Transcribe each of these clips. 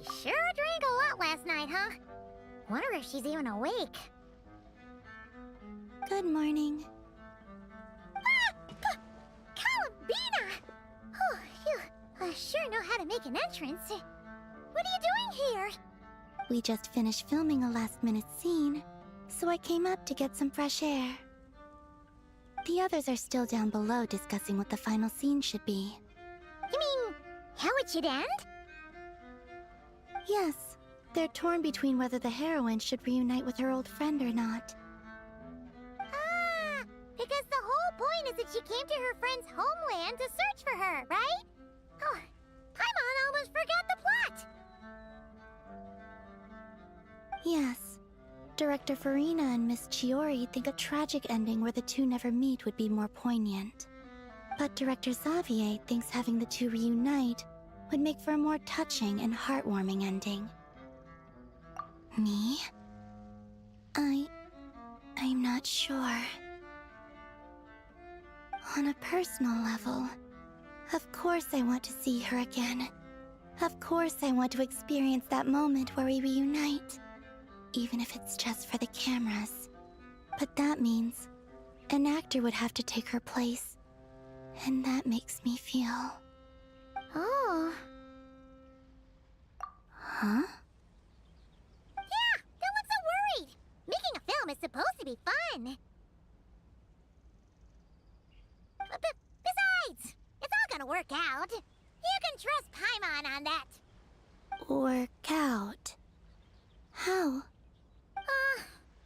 sure drank a lot last night, huh? Wonder if she's even awake. Good morning. Ah! Columbina! Oh, you sure know how to make an entrance. What are you doing here? We just finished filming a last-minute scene, so I came up to get some fresh air. The others are still down below discussing what the final scene should be. You mean, how it should end? Yes, they're torn between whether the heroine should reunite with her old friend or not. Ah, because the whole point is that she came to her friend's homeland to search for her, right? Oh, Paimon almost forgot the plot! Yes. Director Farina and Miss Chiori think a tragic ending where the two never meet would be more poignant. But Director Xavier thinks having the two reunite would make for a more touching and heartwarming ending. Me? I'm not sure. On a personal level, of course I want to see her again. Of course I want to experience that moment where we reunite. Even if it's just for the cameras. But that means an actor would have to take her place. And that makes me feel... Oh. Huh? Yeah, don't look so worried. Making a film is supposed to be fun. Besides, it's all gonna work out. You can trust Paimon on that. Work out? How?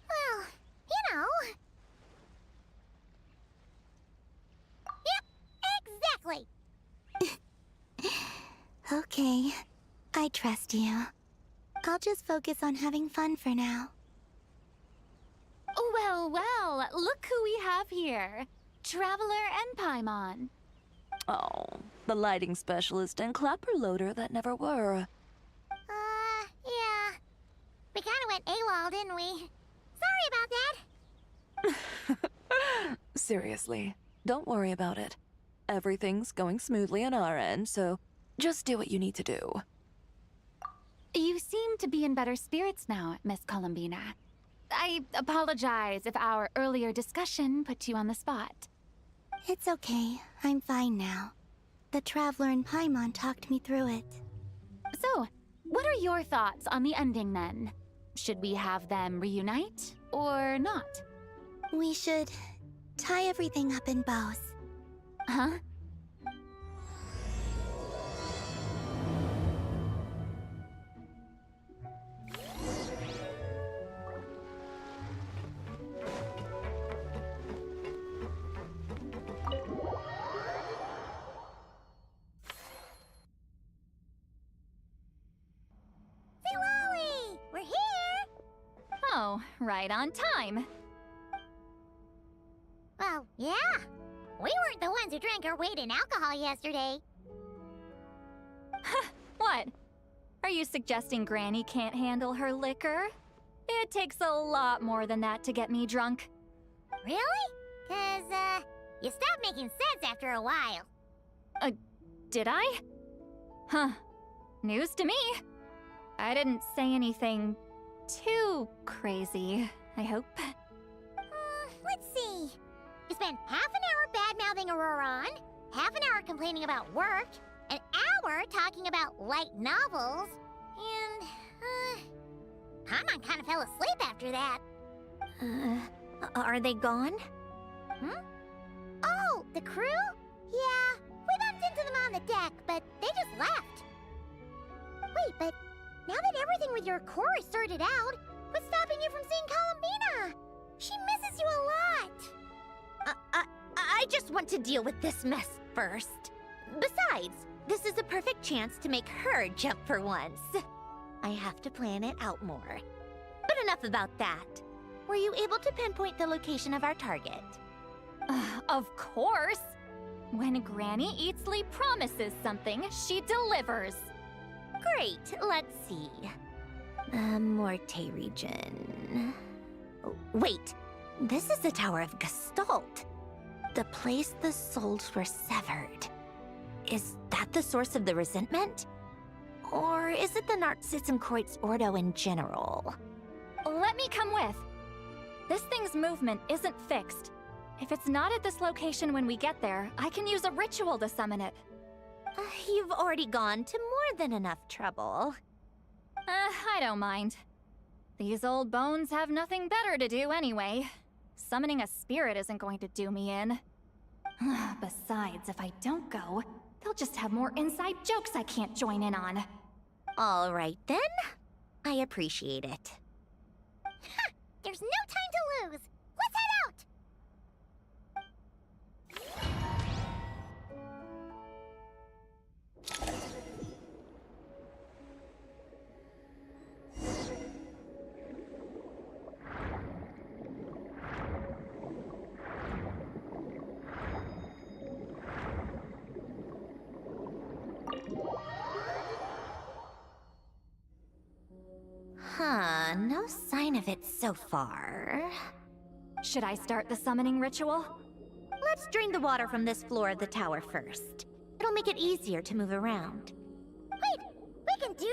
Well, you know. Yep, exactly. Okay, I trust you. I'll just focus on having fun for now. Well, well, look who we have here. Traveler and Paimon. Oh, the lighting specialist and clapper loader that never were. Yeah. We kinda went AWOL, didn't we? Sorry about that. Seriously, don't worry about it. Everything's going smoothly on our end, so just do what you need to do. You seem to be in better spirits now, Miss Columbina. I apologize if our earlier discussion put you on the spot. It's okay, I'm fine now. The Traveler and Paimon talked me through it. So, what are your thoughts on the ending then? Should we have them reunite, or not? We should tie everything up in bows. Huh? Lolly, we're here. Oh, right on time. Well, yeah. We weren't the ones who drank our weight in alcohol yesterday. What? Are you suggesting Granny can't handle her liquor? It takes a lot more than that to get me drunk. Really? 'Cause, you stopped making sense after a while. Did I? Huh. News to me. I didn't say anything too crazy, I hope. Let's see. You spent half an hour bad-mouthing Auroron, half an hour complaining about work, an hour talking about light novels, and, Paimon kind of fell asleep after that. Are they gone? Oh, the crew? Yeah, we bumped into them on the deck, but they just left. Wait, but now that everything with your core is sorted out, what's stopping you from seeing Columbina? She misses you a lot. I just want to deal with this mess first. Besides, this is a perfect chance to make her jump for once. I have to plan it out more. But enough about that. Were you able to pinpoint the location of our target? Of course! When Granny Eatsley promises something, she delivers. Great, let's see. Morte region. Wait, this is the Tower of Gestalt. The place the souls were severed. Is that the source of the resentment? Or is it the Narzizenkreuz Ordo in general? Let me come with. This thing's movement isn't fixed. If it's not at this location when we get there, I can use a ritual to summon it. You've already gone to more than enough trouble. I don't mind. These old bones have nothing better to do anyway. Summoning a spirit isn't going to do me in. Besides, if I don't go, they'll just have more inside jokes I can't join in on. All right then. I appreciate it. There's no time to lose. Let's head out! No sign of it so far. Should I start the summoning ritual? Let's drain the water from this floor of the tower first. It'll make it easier to move around. Wait, we can do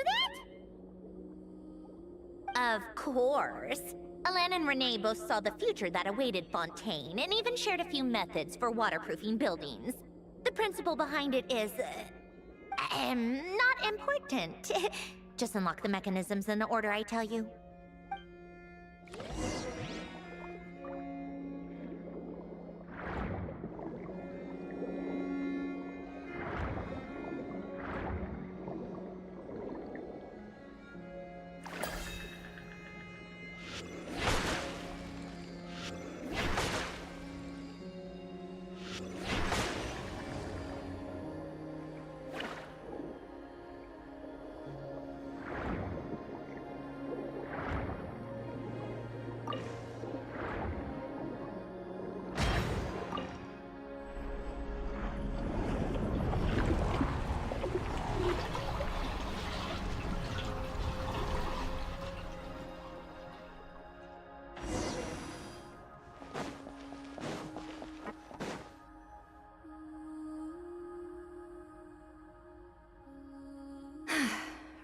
that? Of course. Alan and Renee both saw the future that awaited Fontaine and even shared a few methods for waterproofing buildings. The principle behind it is... not important. Just unlock the mechanisms in the order I tell you.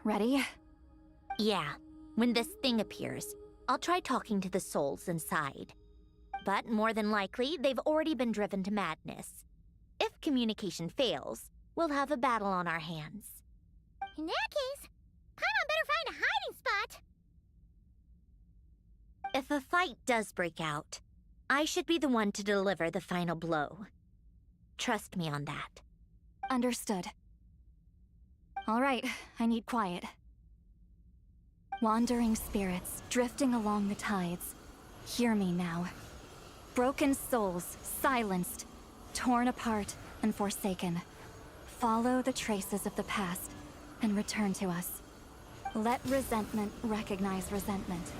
Ready? Yeah, when this thing appears, I'll try talking to the souls inside. But more than likely, they've already been driven to madness. If communication fails, we'll have a battle on our hands. In that case, Paimon better find a hiding spot. If a fight does break out, I should be the one to deliver the final blow. Trust me on that. Understood. All right, I need quiet. Wandering spirits, drifting along the tides. Hear me now. Broken souls, silenced, torn apart, and forsaken. Follow the traces of the past, and return to us. Let resentment recognize resentment.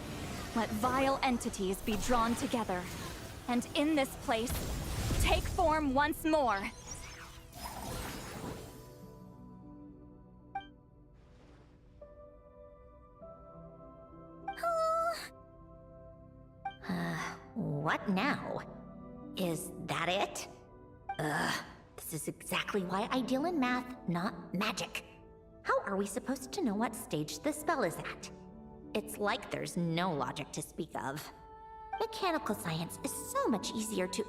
Let vile entities be drawn together. And in this place, take form once more. What now? Is that it? This is exactly why I deal in math, not magic. How are we supposed to know what stage the spell is at? It's like there's no logic to speak of. Mechanical science is so much easier to...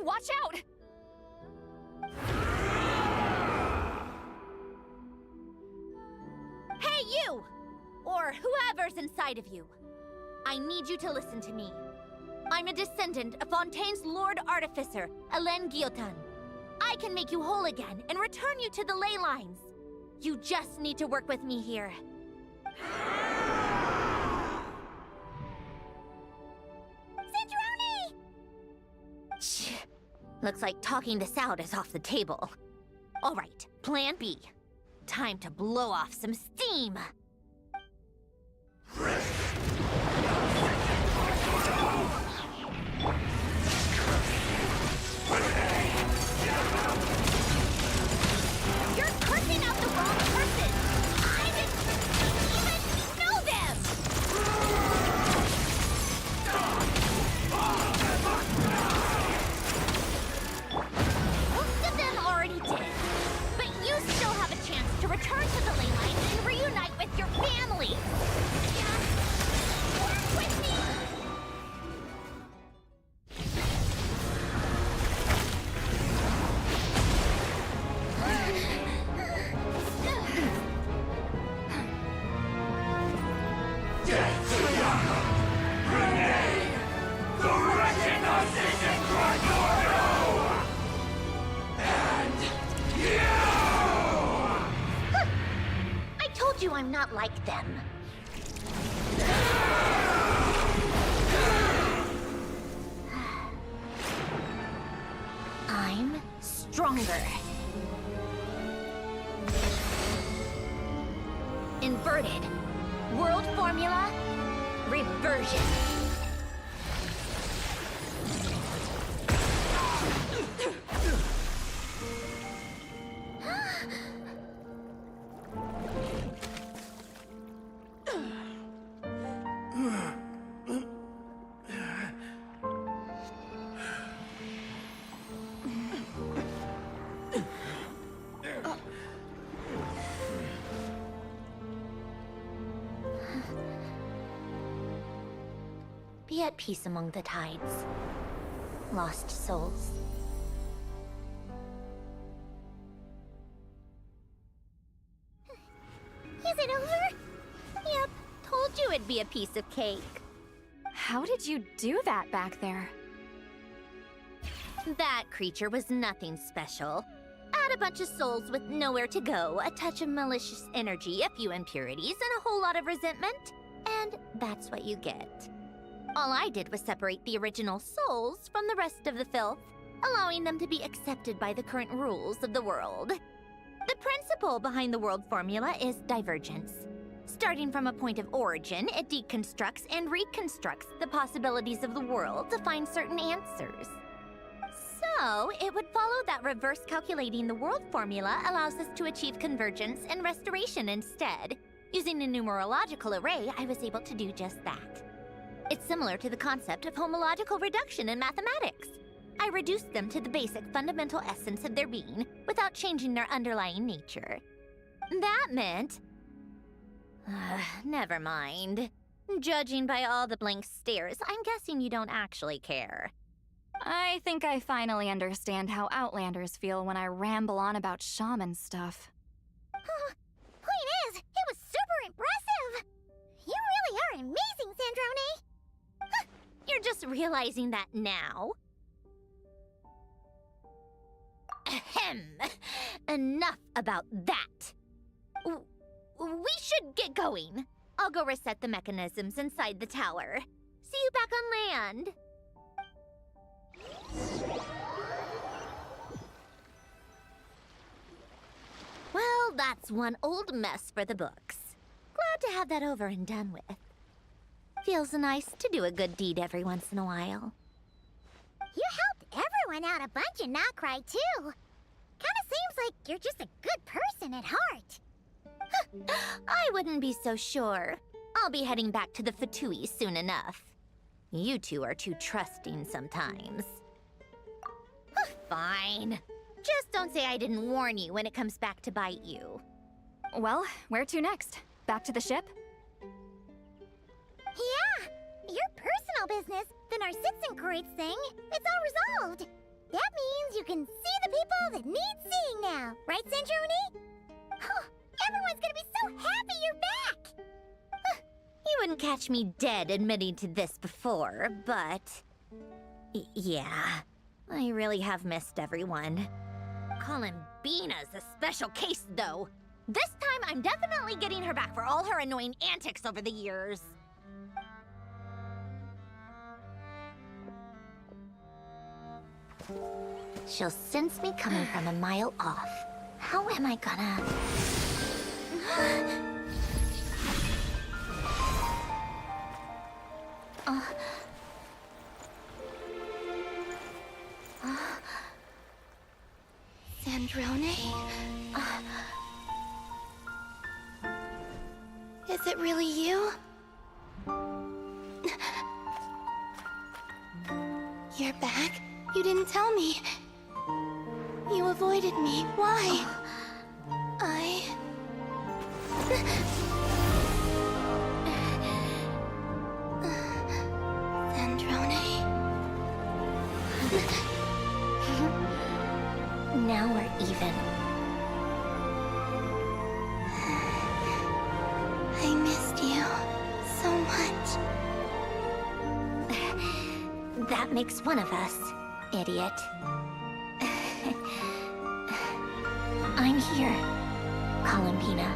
Watch out! Hey, you! Or whoever's inside of you. I need you to listen to me. I'm a descendant of Fontaine's Lord Artificer, Hélène Guillotin. I can make you whole again and return you to the ley lines. You just need to work with me here. Sandrone! Shh. Looks like talking this out is off the table. All right, plan B. Time to blow off some steam. You're cursing out the wrong person! I didn't even know them! you I'm not like them. I'm stronger. Inverted. World formula. Reversion. Be at peace among the tides. Lost souls. Is it over? Yep, told you it'd be a piece of cake. How did you do that back there? That creature was nothing special. Add a bunch of souls with nowhere to go, a touch of malicious energy, a few impurities, and a whole lot of resentment, and that's what you get. All I did was separate the original souls from the rest of the filth, allowing them to be accepted by the current rules of the world. The principle behind the world formula is divergence. Starting from a point of origin, it deconstructs and reconstructs the possibilities of the world to find certain answers. So, it would follow that reverse calculating the world formula allows us to achieve convergence and restoration instead. Using a numerological array, I was able to do just that. It's similar to the concept of homological reduction in mathematics. I reduced them to the basic fundamental essence of their being without changing their underlying nature. That meant... never mind. Judging by all the blank stares, I'm guessing you don't actually care. I think I finally understand how Outlanders feel when I ramble on about shaman stuff. Point is, it was super impressive! You really are amazing, Sandrone! You're just realizing that now? Ahem. Enough about that. We should get going. I'll go reset the mechanisms inside the tower. See you back on land. Well, that's one old mess for the books. Glad to have that over and done with. Feels nice to do a good deed every once in a while. You helped everyone out a bunch and not cry, too. Kinda seems like you're just a good person at heart. I wouldn't be so sure. I'll be heading back to the Fatui soon enough. You two are too trusting sometimes. Fine. Just don't say I didn't warn you when it comes back to bite you. Well, where to next? Back to the ship? Yeah, your personal business, the Narcitsan thing, it's all resolved. That means you can see the people that need seeing now, right, Sandrone? Everyone's gonna be so happy you're back! You wouldn't catch me dead admitting to this before, but... yeah, I really have missed everyone. Columbina's a special case, though. This time, I'm definitely getting her back for all her annoying antics over the years. She'll sense me coming from a mile off. How am I gonna... Sandrone? Is it really you? You're back? You didn't tell me. You avoided me. Why? Sandrone? Now we're even. I missed you so much. That makes one of us, idiot. I'm here, Columbina.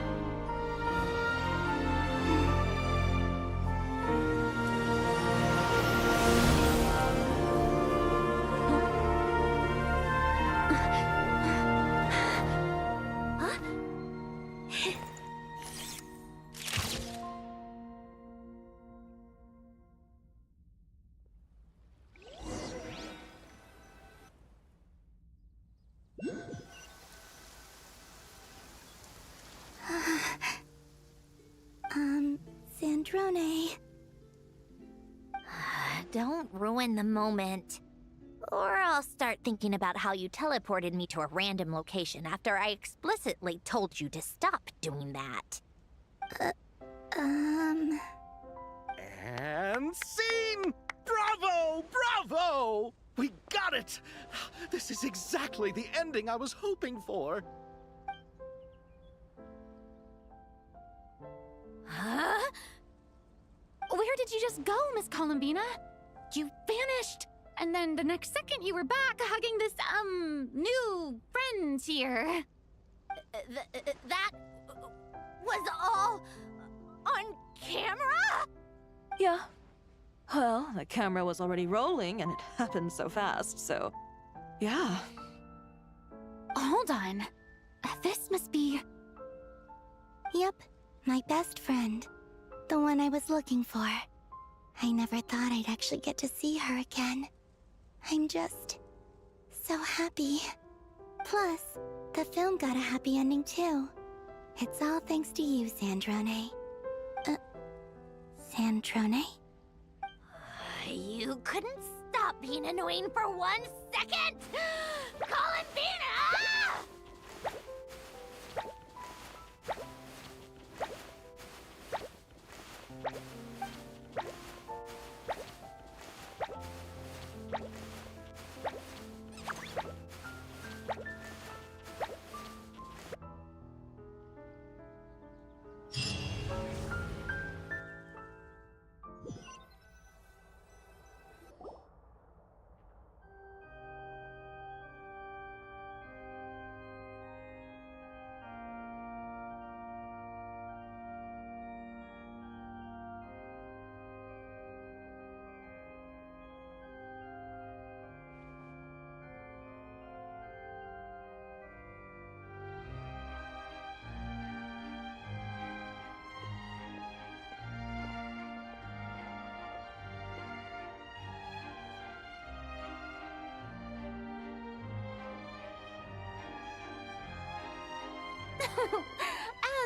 Sandrone. Don't ruin the moment. Or I'll start thinking about how you teleported me to a random location after I explicitly told you to stop doing that. And scene! Bravo! Bravo! We got it! This is exactly the ending I was hoping for. Huh? Where did you just go, Miss Columbina? You vanished, and then the next second you were back hugging this, new friend here. That was all on camera? Yeah. Well, the camera was already rolling and it happened so fast, so... yeah. Hold on. This must be... Yep, my best friend. The one I was looking for. I never thought I'd actually get to see her again. I'm just... so happy. Plus, the film got a happy ending too. It's all thanks to you, Sandrone. Sandrone? You couldn't stop being annoying for 1 second? Columbina!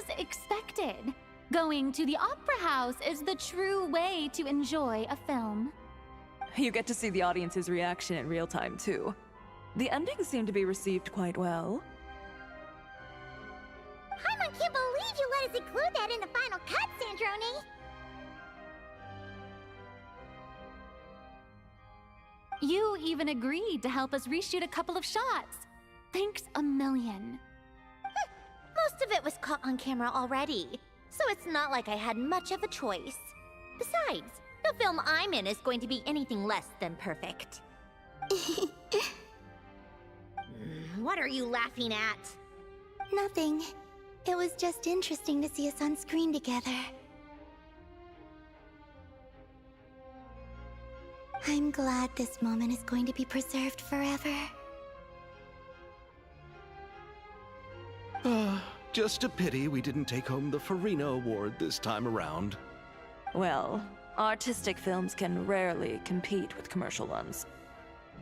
As expected, going to the opera house is the true way to enjoy a film. You get to see the audience's reaction in real time, too. The ending seemed to be received quite well. Paimon can't believe you let us include that in the final cut, Sandrone! You even agreed to help us reshoot a couple of shots. Thanks a million. Most of it was caught on camera already, so it's not like I had much of a choice. Besides, the film I'm in is going to be anything less than perfect. What are you laughing at? Nothing. It was just interesting to see us on screen together. I'm glad this moment is going to be preserved forever. Just a pity we didn't take home the Farina Award this time around. Well, artistic films can rarely compete with commercial ones.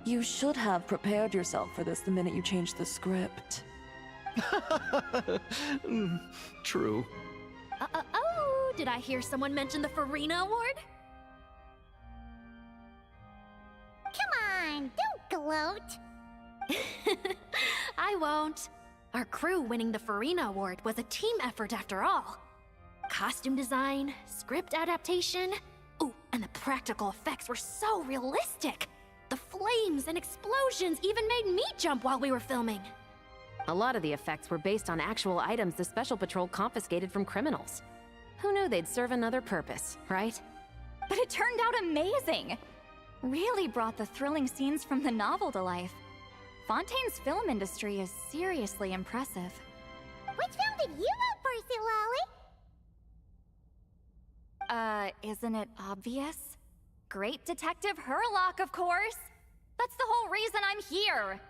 You should have prepared yourself for this the minute you changed the script. True. Oh, did I hear someone mention the Farina Award? Come on, don't gloat! I won't. Our crew winning the Farina Award was a team effort after all. Costume design, script adaptation. Ooh, and the practical effects were so realistic. The flames and explosions even made me jump while we were filming. A lot of the effects were based on actual items the Special Patrol confiscated from criminals. Who knew they'd serve another purpose, right? But it turned out amazing! Really brought the thrilling scenes from the novel to life. Fontaine's film industry is seriously impressive. Which film did you vote for, Silali? Isn't it obvious? Great Detective Herlock, of course! That's the whole reason I'm here!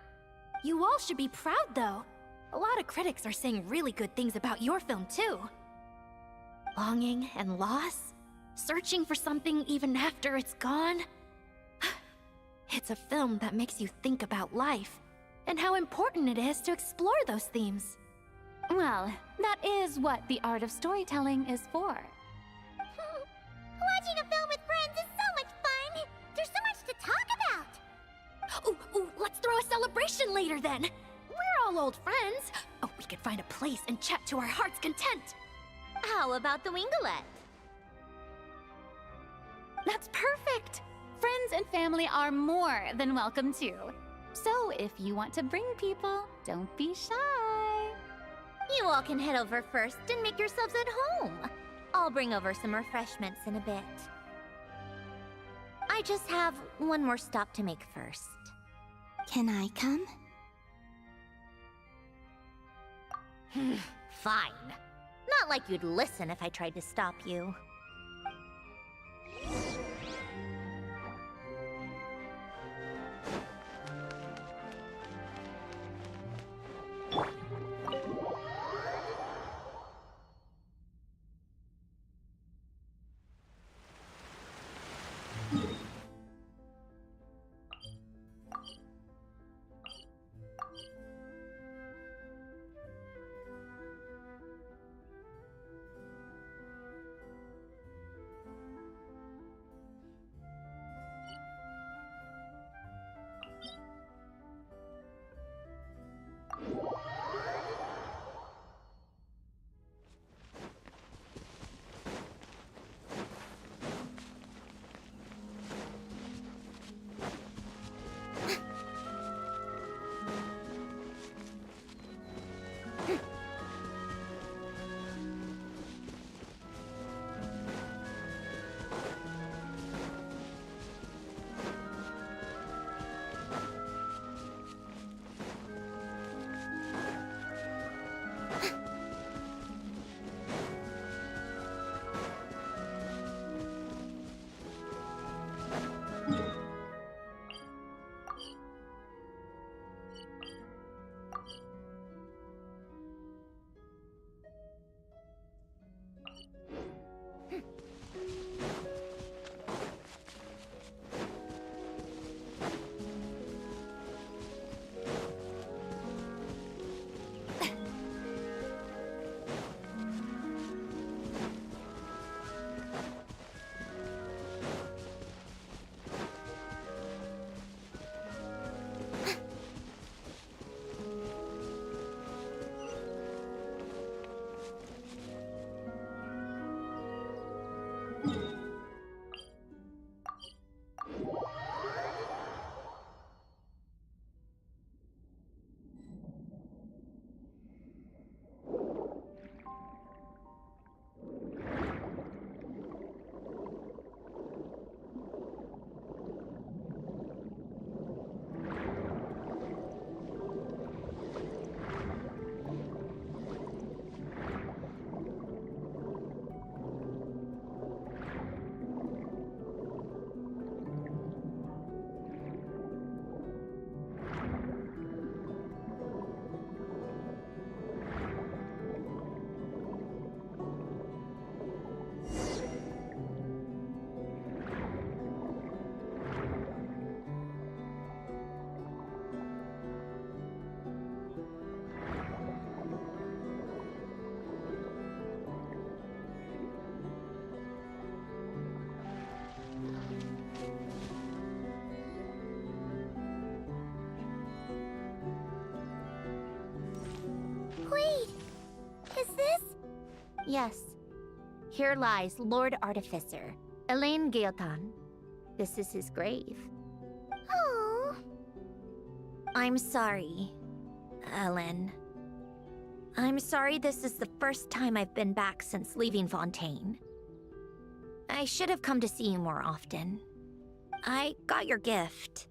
You all should be proud, though. A lot of critics are saying really good things about your film, too. Longing and loss? Searching for something even after it's gone? It's a film that makes you think about life, and how important it is to explore those themes. Well, that is what the art of storytelling is for. Watching a film with friends is so much fun! There's so much to talk about! Ooh, let's throw a celebration later then. We're all old friends. Oh, we could find a place and chat to our heart's content. How about the Wingalette? That's perfect! Friends and family are more than welcome too. So if you want to bring people, don't be shy. You all can head over first and make yourselves at home. I'll bring over some refreshments in a bit. I just have one more stop to make first. Can I come? Fine. Not like you'd listen if I tried to stop you. Yes. Here lies Lord Artificer, Elaine Gaeltan. This is his grave. Oh. I'm sorry, Ellen. I'm sorry this is the first time I've been back since leaving Fontaine. I should have come to see you more often. I got your gift.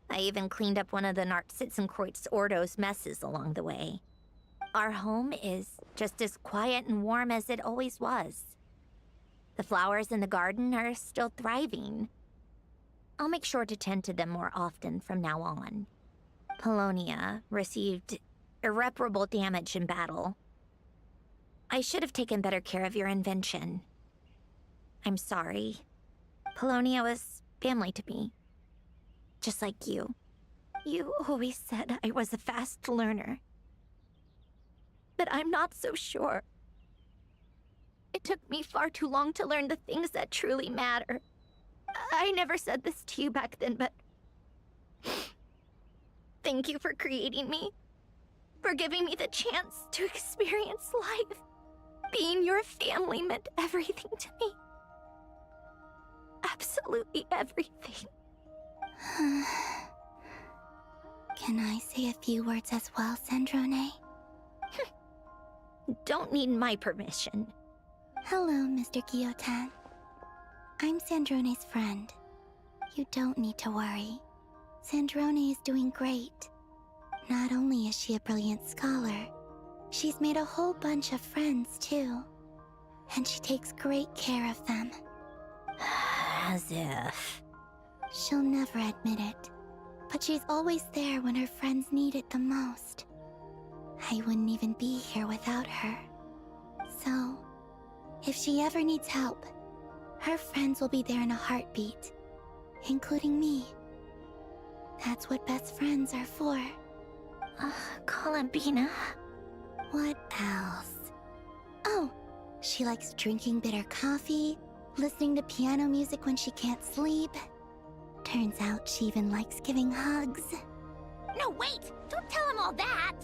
I even cleaned up one of the Nartsitzenkreuz Ordo's messes along the way. Our home is just as quiet and warm as it always was. The flowers in the garden are still thriving. I'll make sure to tend to them more often from now on. Polonia received irreparable damage in battle. I should have taken better care of your invention. I'm sorry. Polonia was family to me. Just like you. You always said I was a fast learner. But I'm not so sure. It took me far too long to learn the things that truly matter. I never said this to you back then, but... Thank you for creating me. For giving me the chance to experience life. Being your family meant everything to me. Absolutely everything. Can I say a few words as well, Sandrone? Don't need my permission. Hello, Mr. Guillotin. I'm Sandrone's friend. You don't need to worry. Sandrone is doing great. Not only is she a brilliant scholar, she's made a whole bunch of friends, too. And she takes great care of them. As if... She'll never admit it, but she's always there when her friends need it the most. I wouldn't even be here without her. So, if she ever needs help, her friends will be there in a heartbeat, including me. That's what best friends are for. Columbina. What else? Oh, she likes drinking bitter coffee, listening to piano music when she can't sleep. Turns out she even likes giving hugs. No, wait! Don't tell him all that!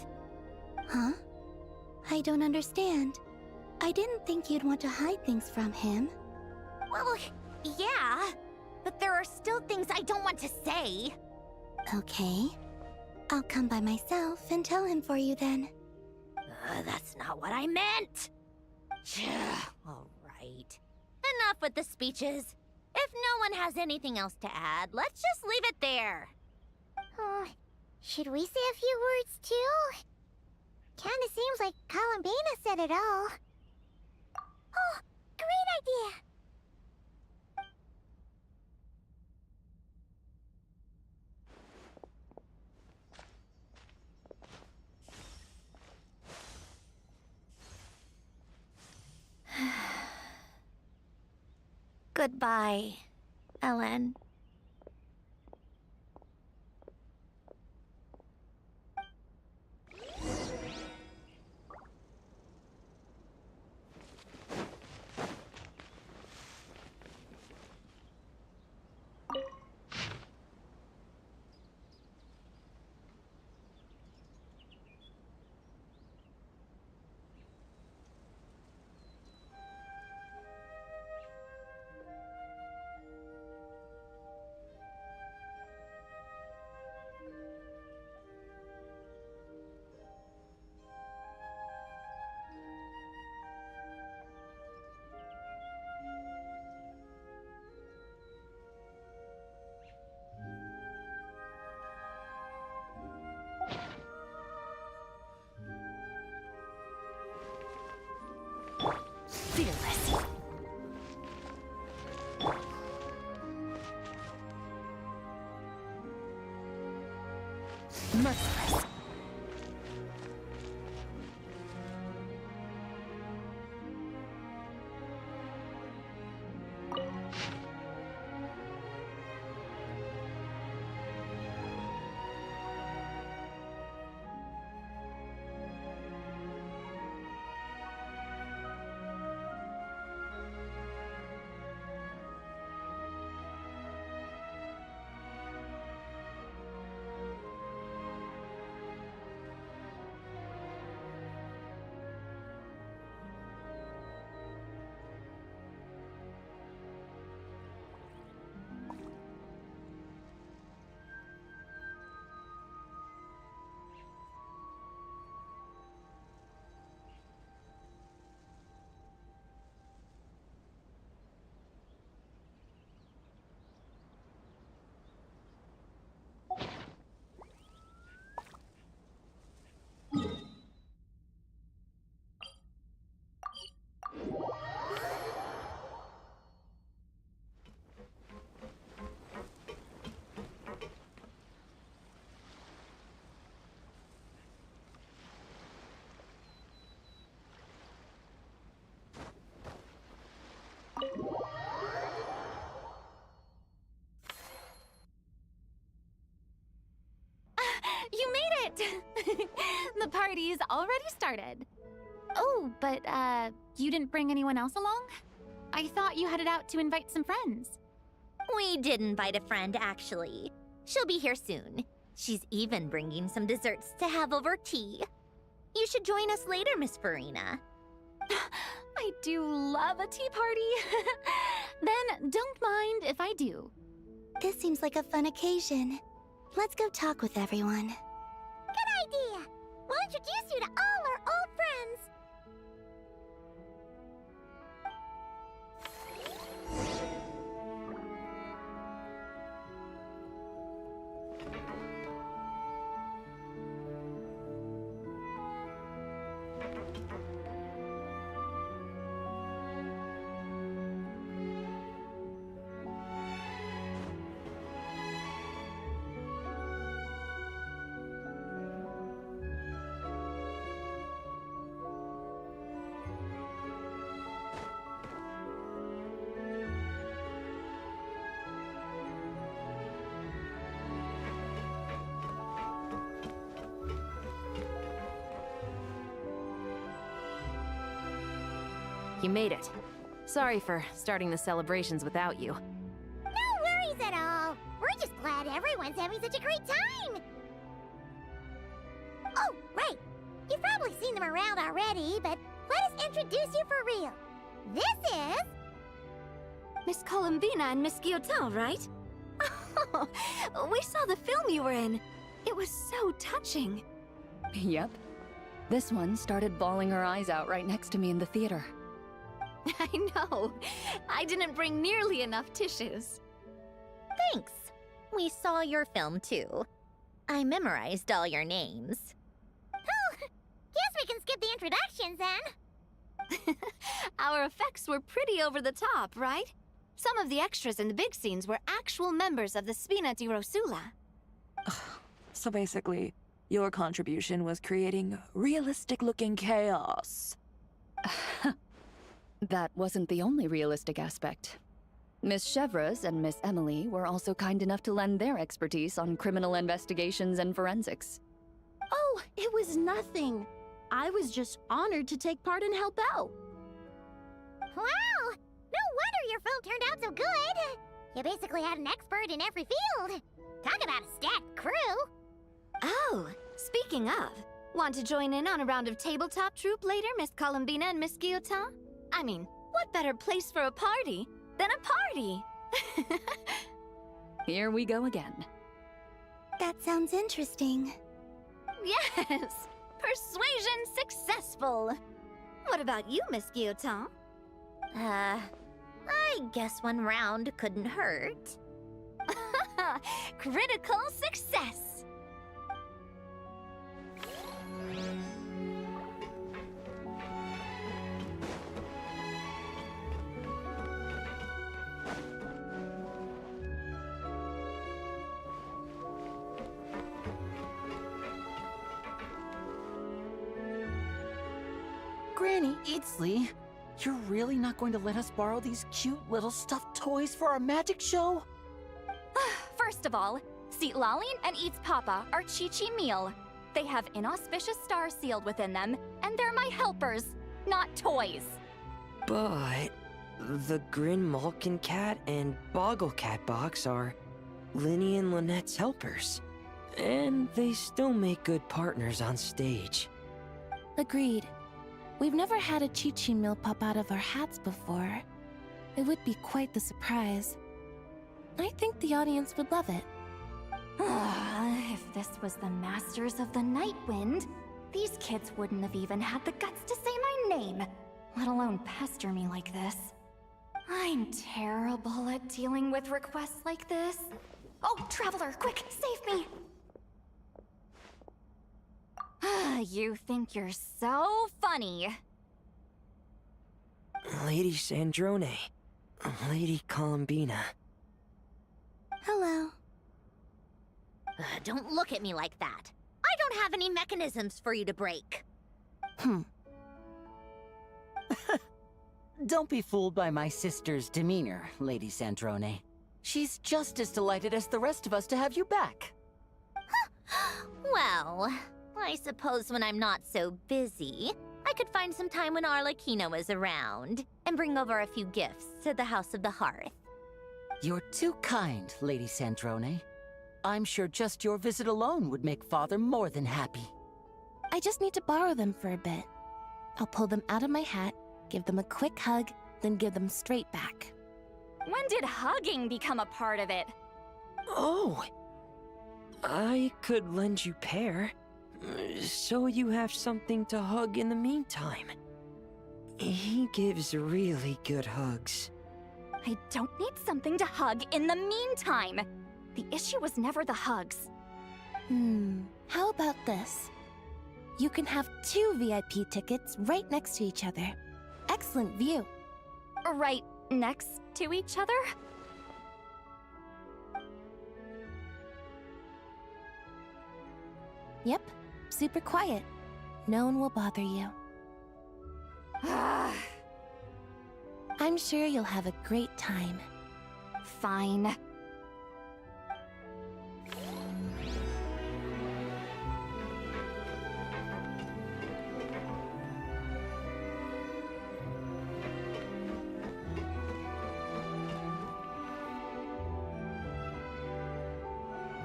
Huh? I don't understand. I didn't think you'd want to hide things from him. Well, yeah. But there are still things I don't want to say. Okay. I'll come by myself and tell him for you then. That's not what I meant! All right. Enough with the speeches. If no one has anything else to add, let's just leave it there. Should we say a few words too? Kinda seems like Columbina said it all. Oh, great idea! Goodbye, Ellen. Fearless. Merciless. You made it! The party's already started. Oh, but, you didn't bring anyone else along? I thought you headed out to invite some friends. We did invite a friend, actually. She'll be here soon. She's even bringing some desserts to have over tea. You should join us later, Miss Farina. I do love a tea party. Then don't mind if I do. This seems like a fun occasion. Let's go talk with everyone. Good idea! We'll introduce you to all our old friends. You made it. Sorry for starting the celebrations without you. No worries at all. We're just glad everyone's having such a great time. Oh, right. You've probably seen them around already, but let us introduce you for real. This is... Miss Columbina and Miss Guillotin, right? Oh, we saw the film you were in. It was so touching. Yep. This one started bawling her eyes out right next to me in the theater. I know. I didn't bring nearly enough tissues. Thanks. We saw your film, too. I memorized all your names. Guess we can skip the introductions then. Our effects were pretty over the top, right? Some of the extras in the big scenes were actual members of the Spina di Rosula. So basically, your contribution was creating realistic-looking chaos. That wasn't the only realistic aspect. Miss Chevres and Miss Emily were also kind enough to lend their expertise on criminal investigations and forensics. Oh, it was nothing. I was just honored to take part and help out. Wow! No wonder your film turned out so good. You basically had an expert in every field. Talk about a stacked crew. Oh, speaking of, want to join in on a round of tabletop troupe later, Miss Columbina and Miss Guillotin? I mean, what better place for a party than a party? Here we go again. That sounds interesting. Yes! Persuasion successful! What about you, Miss Guillotin? I guess one round couldn't hurt. Critical success! Granny Eatsley, you're really not going to let us borrow these cute little stuffed toys for our magic show? First of all, Seat Lalin and Eats Papa are Chi-Chi meal. They have inauspicious stars sealed within them, and they're my helpers, not toys. But the Grin Malkin Cat and Boggle Cat box are Linny and Lynette's helpers. And they still make good partners on stage. Agreed. We've never had a Chi-Chi meal pop out of our hats before. It would be quite the surprise. I think the audience would love it. If this was the Masters of the Night Wind, these kids wouldn't have even had the guts to say my name, let alone pester me like this. I'm terrible at dealing with requests like this. Oh, Traveler, quick, save me! You think you're so funny. Lady Sandrone, Lady Columbina. Hello. Don't look at me like that. I don't have any mechanisms for you to break. Don't be fooled by my sister's demeanor, Lady Sandrone. She's just as delighted as the rest of us to have you back. Well, I suppose when I'm not so busy, I could find some time when Arlecchino is around and bring over a few gifts to the House of the Hearth. You're too kind, Lady Sandrone. I'm sure just your visit alone would make Father more than happy. I just need to borrow them for a bit. I'll pull them out of my hat, give them a quick hug, then give them straight back. When did hugging become a part of it? Oh! I could lend you Pear, so you have something to hug in the meantime. He gives really good hugs. I don't need something to hug in the meantime. The issue was never the hugs. How about this? You can have 2 VIP tickets right next to each other. Excellent view. Right next to each other? Yep, super quiet. No one will bother you. I'm sure you'll have a great time. Fine.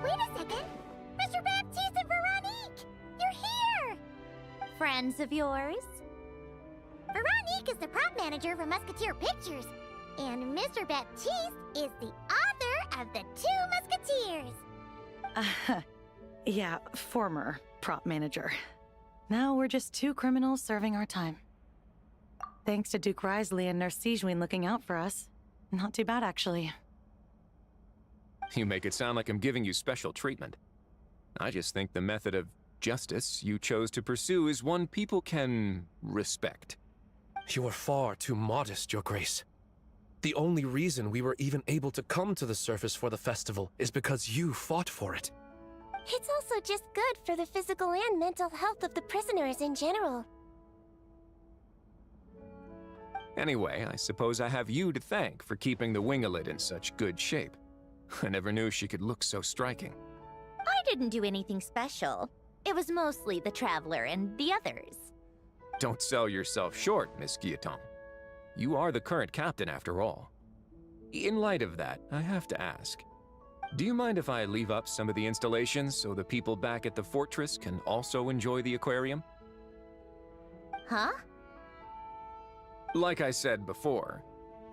Wait a second! Mr. Baptiste and Veronique! You're here! Friends of yours? Veronique is the prop manager for Musketeer Pictures, and Mr. Baptiste is the author of The 2 Musketeers. Yeah, former prop manager. Now we're just 2 criminals serving our time. Thanks to Duke Risley and Nurse Sigewin looking out for us. Not too bad, actually. You make it sound like I'm giving you special treatment. I just think the method of justice you chose to pursue is one people can respect. You are far too modest, Your Grace. The only reason we were even able to come to the surface for the festival is because you fought for it. It's also just good for the physical and mental health of the prisoners in general. Anyway, I suppose I have you to thank for keeping the Winglet in such good shape. I never knew she could look so striking. I didn't do anything special. It was mostly the Traveler and the others. Don't sell yourself short, Miss Guillotin. You are the current captain, after all. In light of that, I have to ask, do you mind if I leave up some of the installations so the people back at the fortress can also enjoy the aquarium? Huh? Like I said before,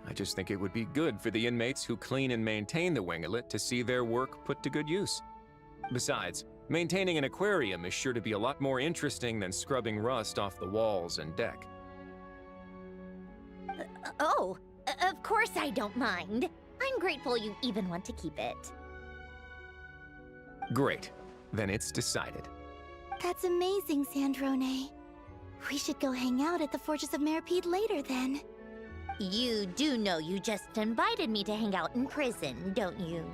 I just think it would be good for the inmates who clean and maintain the Winglet to see their work put to good use. Besides, maintaining an aquarium is sure to be a lot more interesting than scrubbing rust off the walls and deck. Of course I don't mind. I'm grateful you even want to keep it. Great. Then it's decided. That's amazing, Sandrone. We should go hang out at the Fortress of Meripede later, then. You do know you just invited me to hang out in prison, don't you?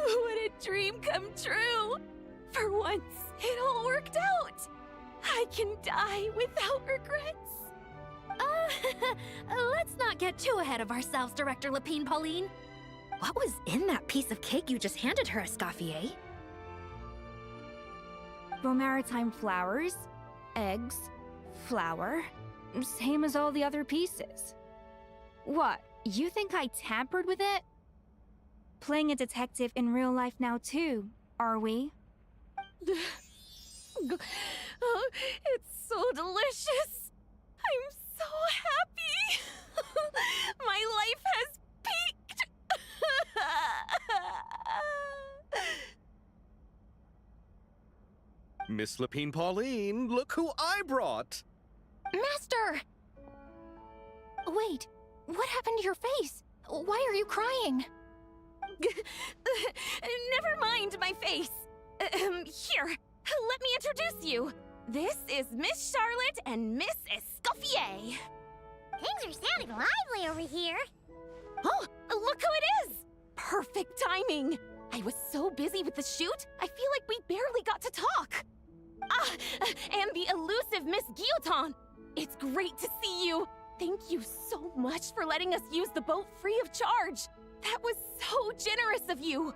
What a dream come true! For once, it all worked out! I can die without regrets. Let's not get too ahead of ourselves, Director Lapine Pauline. What was in that piece of cake you just handed her, Escoffier? Maritime flowers, eggs, flour, same as all the other pieces. What, you think I tampered with it? Playing a detective in real life now too, are we? Oh, it's so delicious! I'm so happy! My life has peaked! Miss Lapine Pauline, look who I brought! Master! Wait, what happened to your face? Why are you crying? Never mind my face. Here, let me introduce you. This is Miss Charlotte and Miss Escoffier. Things are sounding lively over here. Oh, look who it is! Perfect timing. I was so busy with the shoot, I feel like we barely got to talk. Ah, and the elusive Miss Guillotin. It's great to see you. Thank you so much for letting us use the boat free of charge. That was so generous of you.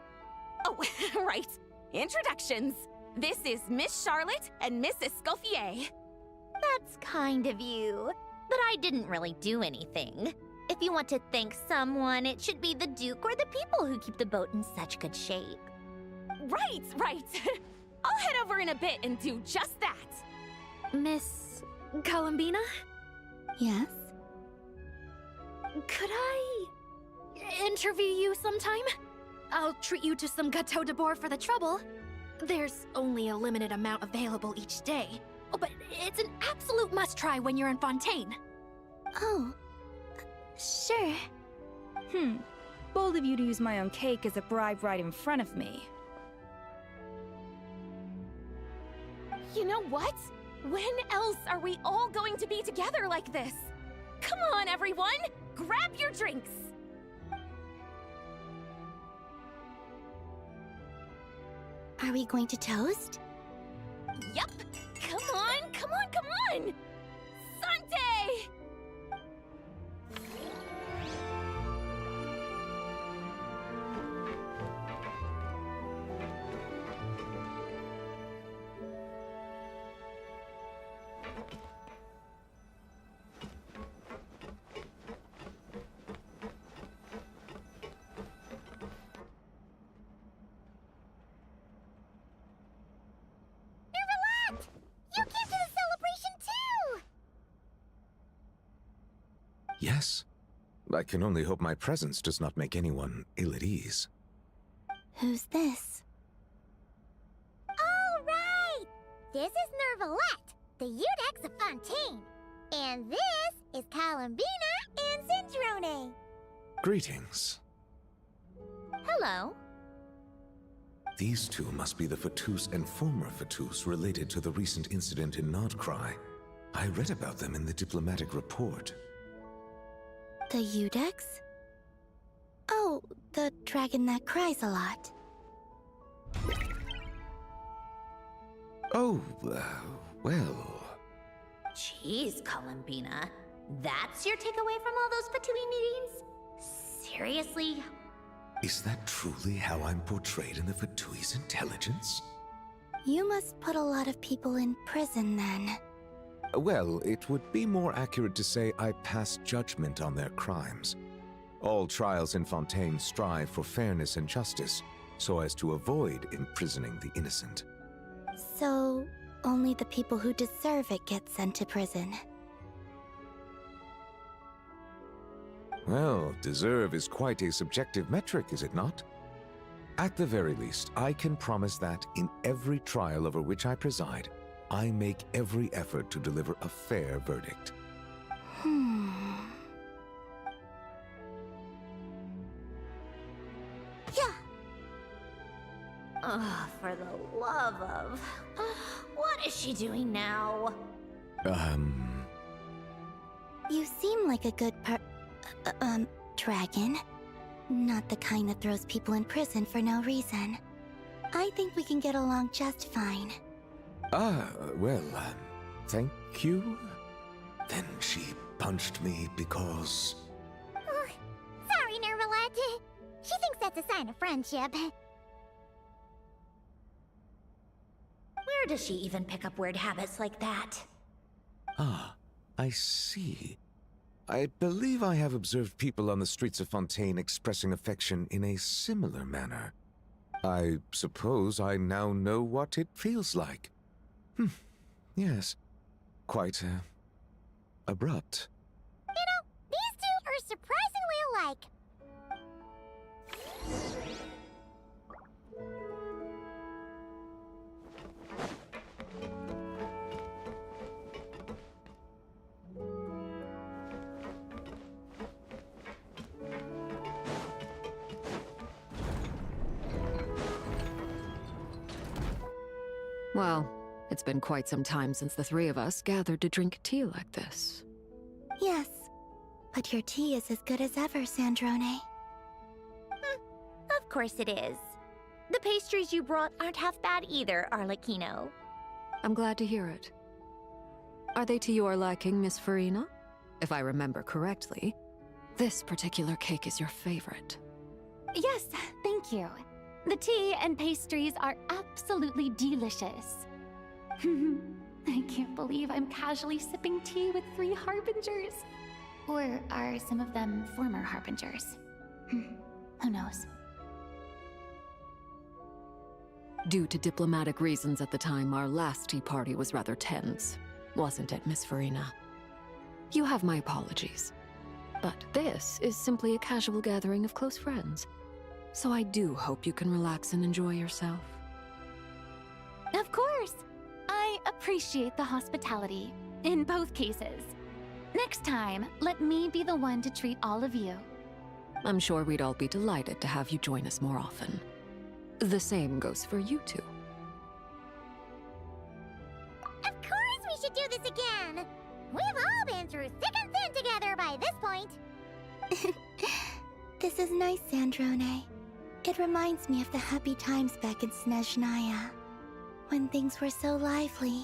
Oh, right. Introductions. This is Miss Charlotte and Miss Escoffier. That's kind of you, but I didn't really do anything. If you want to thank someone, it should be the Duke or the people who keep the boat in such good shape. Right. I'll head over in a bit and do just that. Miss Columbina? Yes? Could I interview you sometime? I'll treat you to some gâteau de bord for the trouble. There's only a limited amount available each day. Oh, but it's an absolute must-try when you're in Fontaine. Oh, sure. Bold of you to use my own cake as a bribe right in front of me. You know what? When else are we all going to be together like this? Come on, everyone! Grab your drinks! Are we going to toast? Yup! Come on! Sante! You came to the celebration too! Yes. I can only hope my presence does not make anyone ill at ease. Who's this? All right! This is Nervalette, the Udex of Fontaine. And this is Columbina and Sandrone. Greetings. Hello. These two must be the Fatus and former Fatus related to the recent incident in Nodcry. I read about them in the diplomatic report. The Udex? Oh, the dragon that cries a lot. Oh, well... Jeez, Columbina. That's your takeaway from all those Fatui meetings? Seriously? Is that truly how I'm portrayed in the Fatui's intelligence? You must put a lot of people in prison then. Well, it would be more accurate to say I pass judgment on their crimes. All trials in Fontaine strive for fairness and justice, so as to avoid imprisoning the innocent. So, only the people who deserve it get sent to prison. Well, deserve is quite a subjective metric, is it not? At the very least, I can promise that in every trial over which I preside, I make every effort to deliver a fair verdict. Yeah. Oh, for the love of... What is she doing now? You seem like a good dragon. Not the kind that throws people in prison for no reason. I think we can get along just fine. Well, thank you? Then she punched me because... Oh, sorry, Nervalette. She thinks that's a sign of friendship. Where does she even pick up weird habits like that? Ah, I see. I believe I have observed people on the streets of Fontaine expressing affection in a similar manner. I suppose I now know what it feels like. Yes. Quite, abrupt. You know, these two are surprisingly alike. Well, it's been quite some time since the three of us gathered to drink tea like this. Yes, but your tea is as good as ever, Sandrone. Of course it is. The pastries you brought aren't half bad either, Arlecchino. I'm glad to hear it. Are they to your liking, Miss Farina? If I remember correctly, this particular cake is your favorite. Yes, thank you. The tea and pastries are absolutely delicious. I can't believe I'm casually sipping tea with 3 harbingers. Or are some of them former harbingers? Who knows? Due to diplomatic reasons at the time, our last tea party was rather tense, wasn't it, Miss Farina? You have my apologies. But this is simply a casual gathering of close friends. So I do hope you can relax and enjoy yourself. Of course! I appreciate the hospitality, in both cases. Next time, let me be the one to treat all of you. I'm sure we'd all be delighted to have you join us more often. The same goes for you two. Of course we should do this again! We've all been through thick and thin together by this point. This is nice, Sandrone. It reminds me of the happy times back in Snezhnaya, when things were so lively.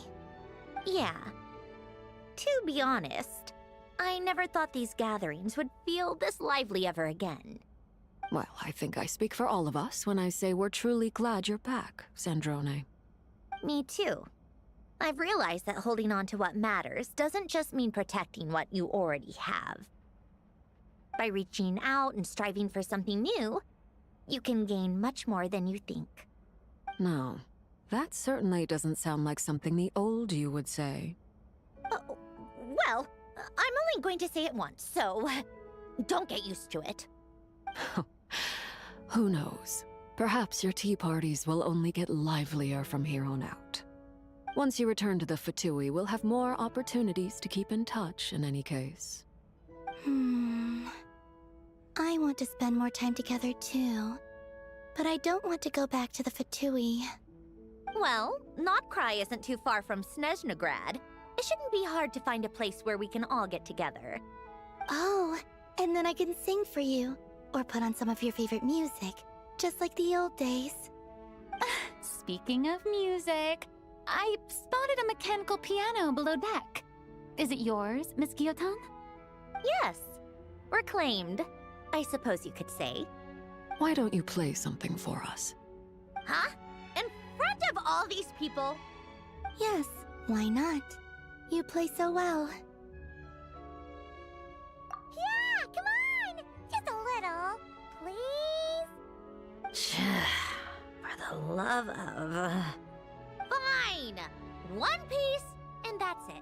Yeah. To be honest, I never thought these gatherings would feel this lively ever again. Well, I think I speak for all of us when I say we're truly glad you're back, Sandrone. Me too. I've realized that holding on to what matters doesn't just mean protecting what you already have. By reaching out and striving for something new, you can gain much more than you think. No, that certainly doesn't sound like something the old you would say. Well, I'm only going to say it once, so don't get used to it. Who knows? Perhaps your tea parties will only get livelier from here on out. Once you return to the Fatui, we'll have more opportunities to keep in touch in any case. I want to spend more time together too. But I don't want to go back to the Fatui. Well, Notcry isn't too far from Snezhnograd. It shouldn't be hard to find a place where we can all get together. Oh, and then I can sing for you. Or put on some of your favorite music. Just like the old days. Speaking of music, I spotted a mechanical piano below deck. Is it yours, Miss Guillotin? Yes. Reclaimed, I suppose you could say. Why don't you play something for us? Huh? In front of all these people? Yes, why not? You play so well. Yeah, come on! Just a little, please? For the love of... Fine! One piece, and that's it.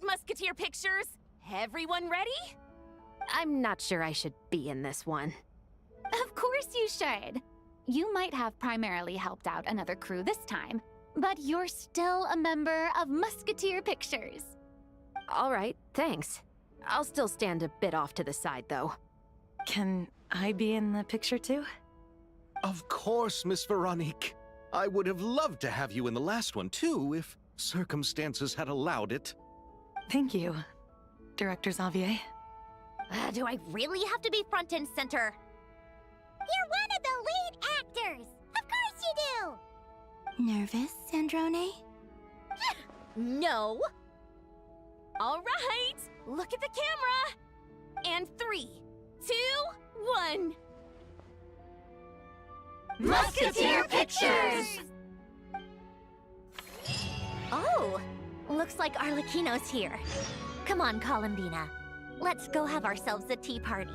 Musketeer pictures! Everyone ready? I'm not sure I should be in this one. Of course you should. You might have primarily helped out another crew this time, but you're still a member of Musketeer Pictures. All right, thanks. I'll still stand a bit off to the side, though. Can I be in the picture too? Of course, Miss Veronique. I would have loved to have you in the last one too, if circumstances had allowed it. Thank you, Director Xavier. Do I really have to be front and center? You're one of the lead actors! Of course you do! Nervous, Sandrone? No. All right, look at the camera. And 3, 2, 1. Musketeer Pictures! Oh, looks like Arlecchino's here. Come on, Columbina. Let's go have ourselves a tea party.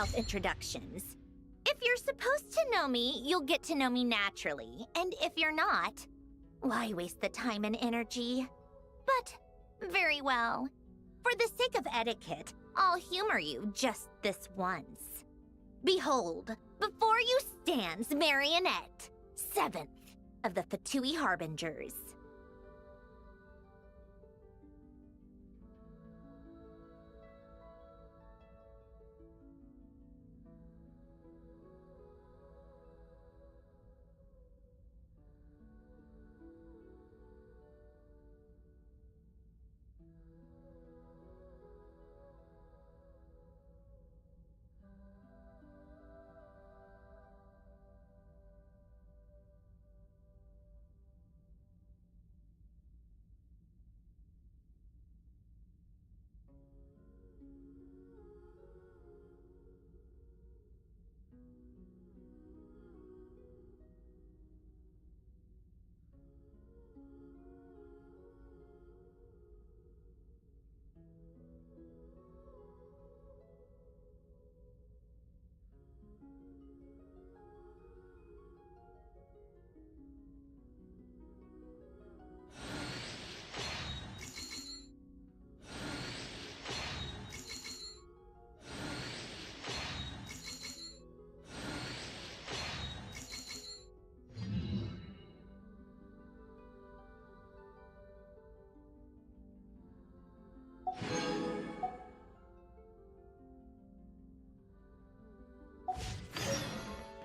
self-introductions. If you're supposed to know me, you'll get to know me naturally. And if you're not, why waste the time and energy? But, very well. For the sake of etiquette, I'll humor you just this once. Behold, before you stands Marionette, 7th of the Fatui Harbingers.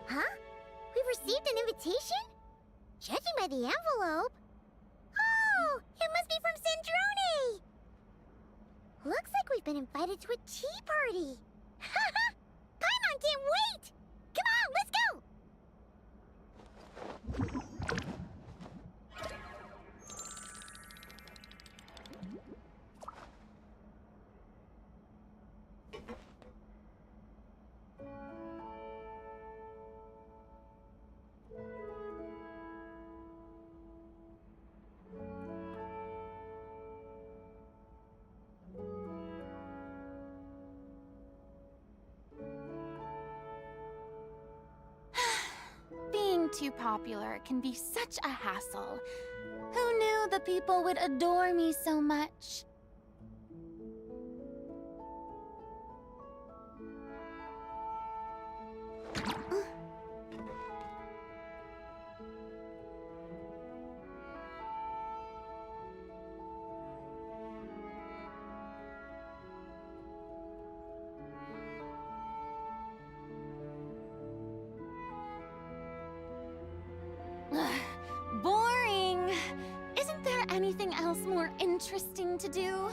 Huh? We received an invitation? Judging by the envelope. Oh, it must be from Sandrone! Looks like we've been invited to a tea party. Paimon can't wait! Come on, let's go! Being too popular can be such a hassle. Who knew the people would adore me so much? Boring! Isn't there anything else more interesting to do?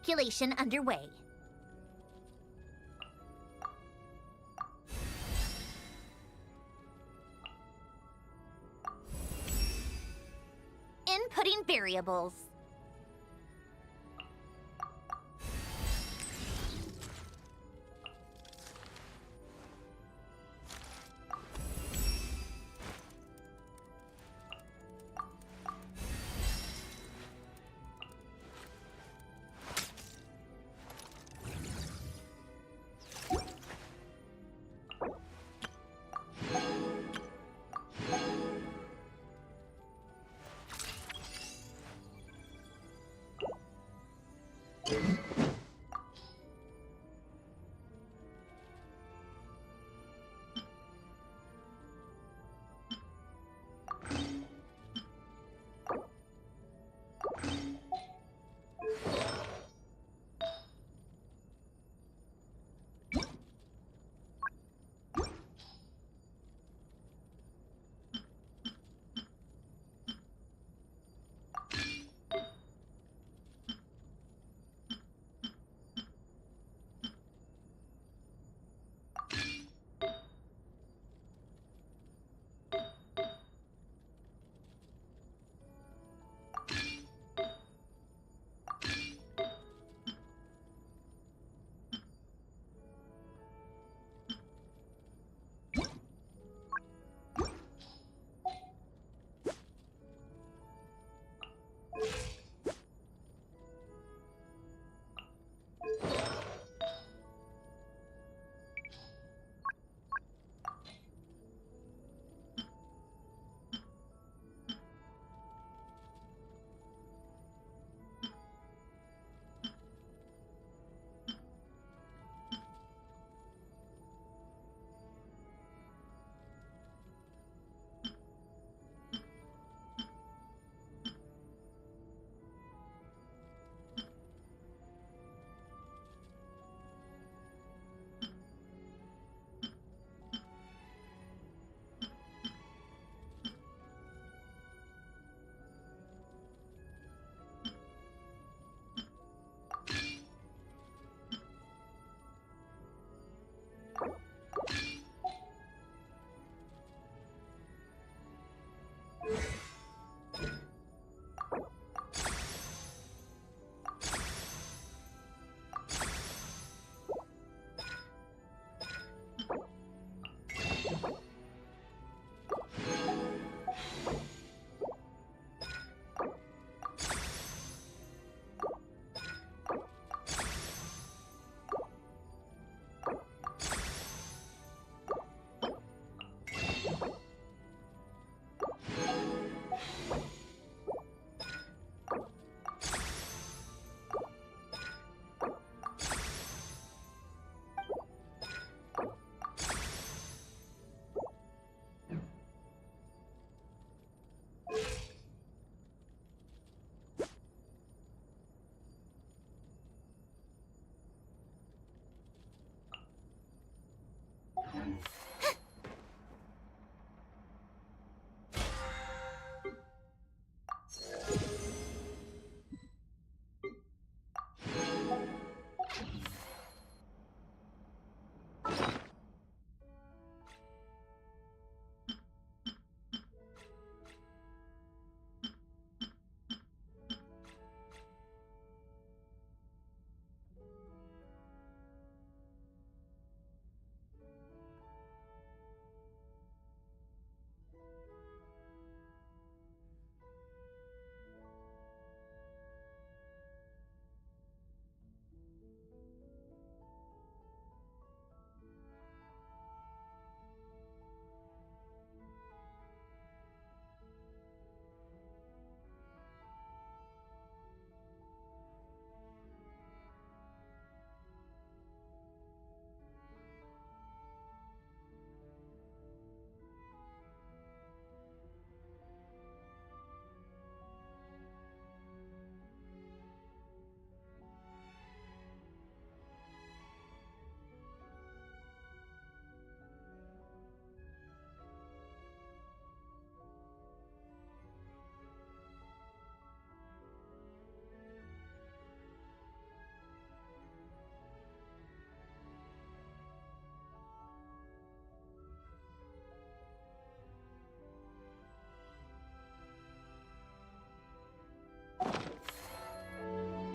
calculation underway. Inputting variables.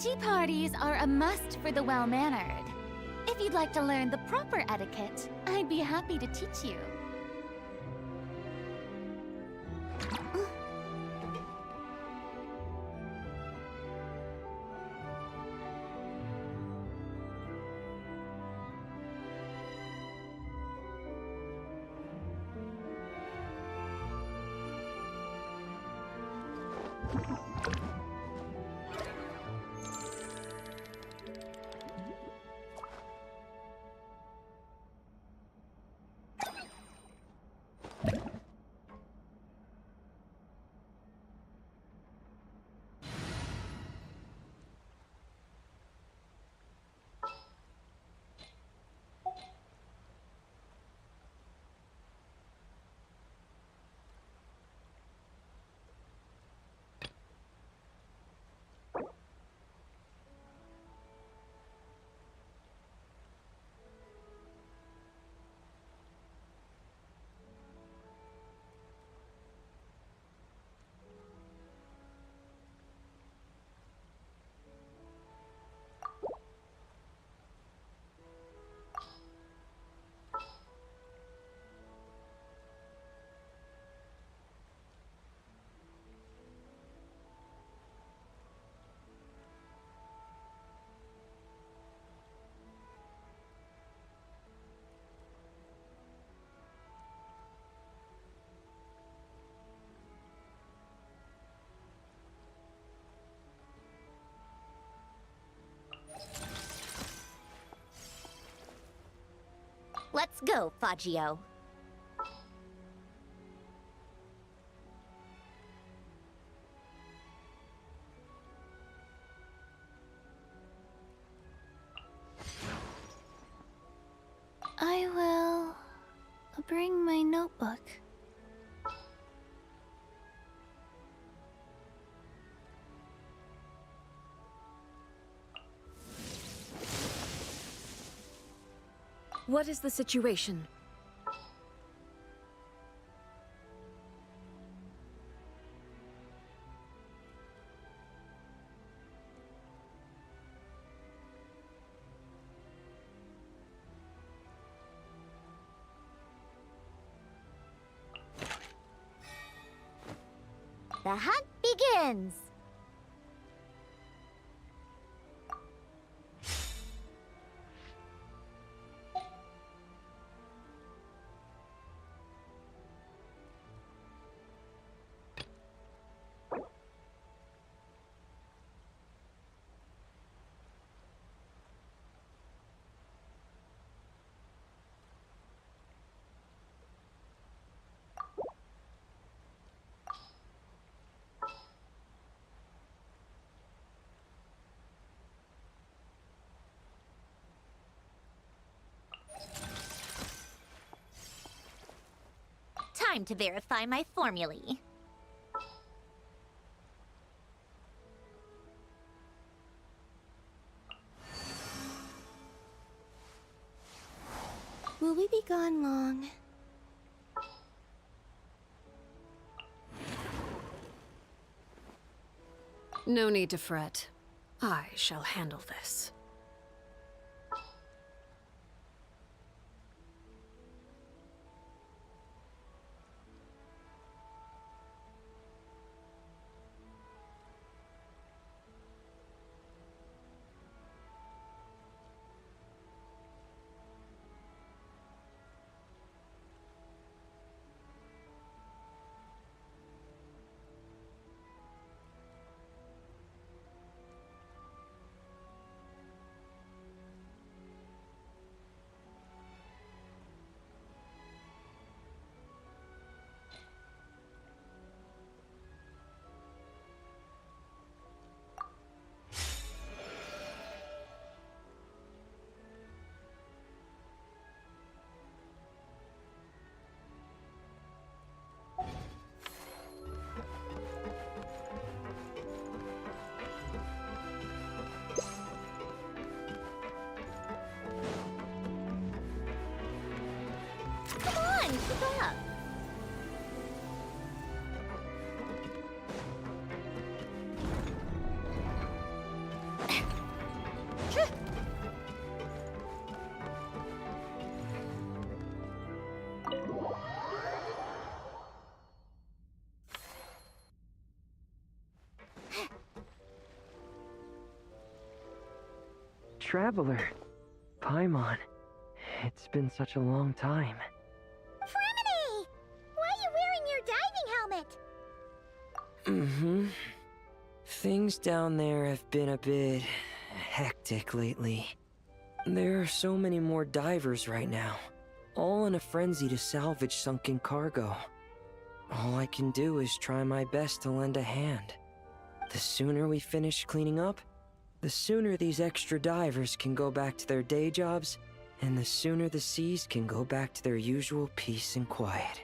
Tea parties are a must for the well-mannered. If you'd like to learn the proper etiquette, I'd be happy to teach you. Let's go, Faggio. I will bring my notebook. What is the situation? The hunt begins! Time to verify my formulae. Will we be gone long? No need to fret. I shall handle this. traveler. Paimon. It's been such a long time. Fremini! Why are you wearing your diving helmet? Things down there have been a bit hectic lately. There are so many more divers right now, all in a frenzy to salvage sunken cargo. All I can do is try my best to lend a hand. The sooner we finish cleaning up, the sooner these extra divers can go back to their day jobs, and the sooner the seas can go back to their usual peace and quiet.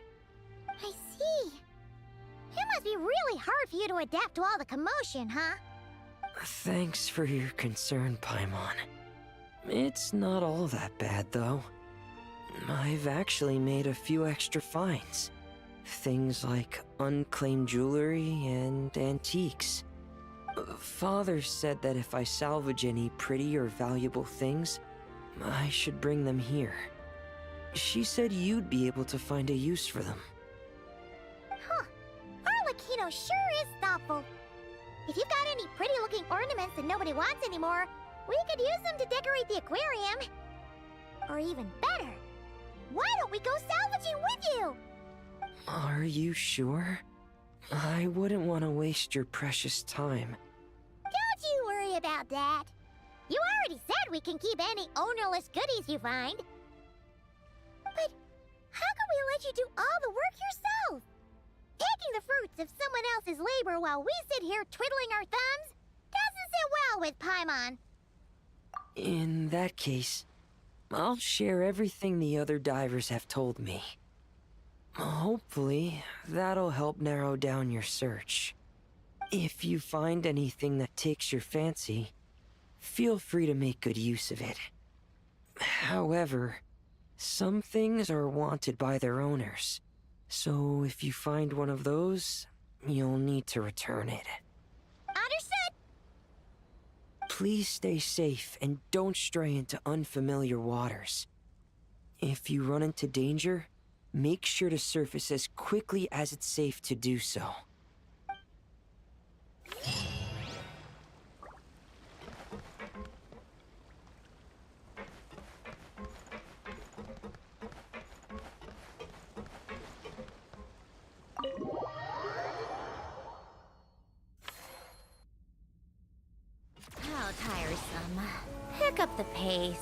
I see. It must be really hard for you to adapt to all the commotion, huh? Thanks for your concern, Paimon. It's not all that bad, though. I've actually made a few extra finds. Things like unclaimed jewelry and antiques. Father said that if I salvage any pretty or valuable things, I should bring them here. She said you'd be able to find a use for them. Huh. Arlecchino sure is thoughtful. If you've got any pretty-looking ornaments that nobody wants anymore, we could use them to decorate the aquarium. Or even better, why don't we go salvaging with you? Are you sure? I wouldn't want to waste your precious time. Don't you worry about that. You already said we can keep any ownerless goodies you find. But how can we let you do all the work yourself? Taking the fruits of someone else's labor while we sit here twiddling our thumbs doesn't sit well with Paimon. In that case, I'll share everything the other divers have told me. Hopefully, that'll help narrow down your search. If you find anything that takes your fancy, feel free to make good use of it. However, some things are wanted by their owners, so if you find one of those, you'll need to return it. Understood! Please stay safe and don't stray into unfamiliar waters. If you run into danger, make sure to surface as quickly as it's safe to do so. How tiresome. Pick up the pace.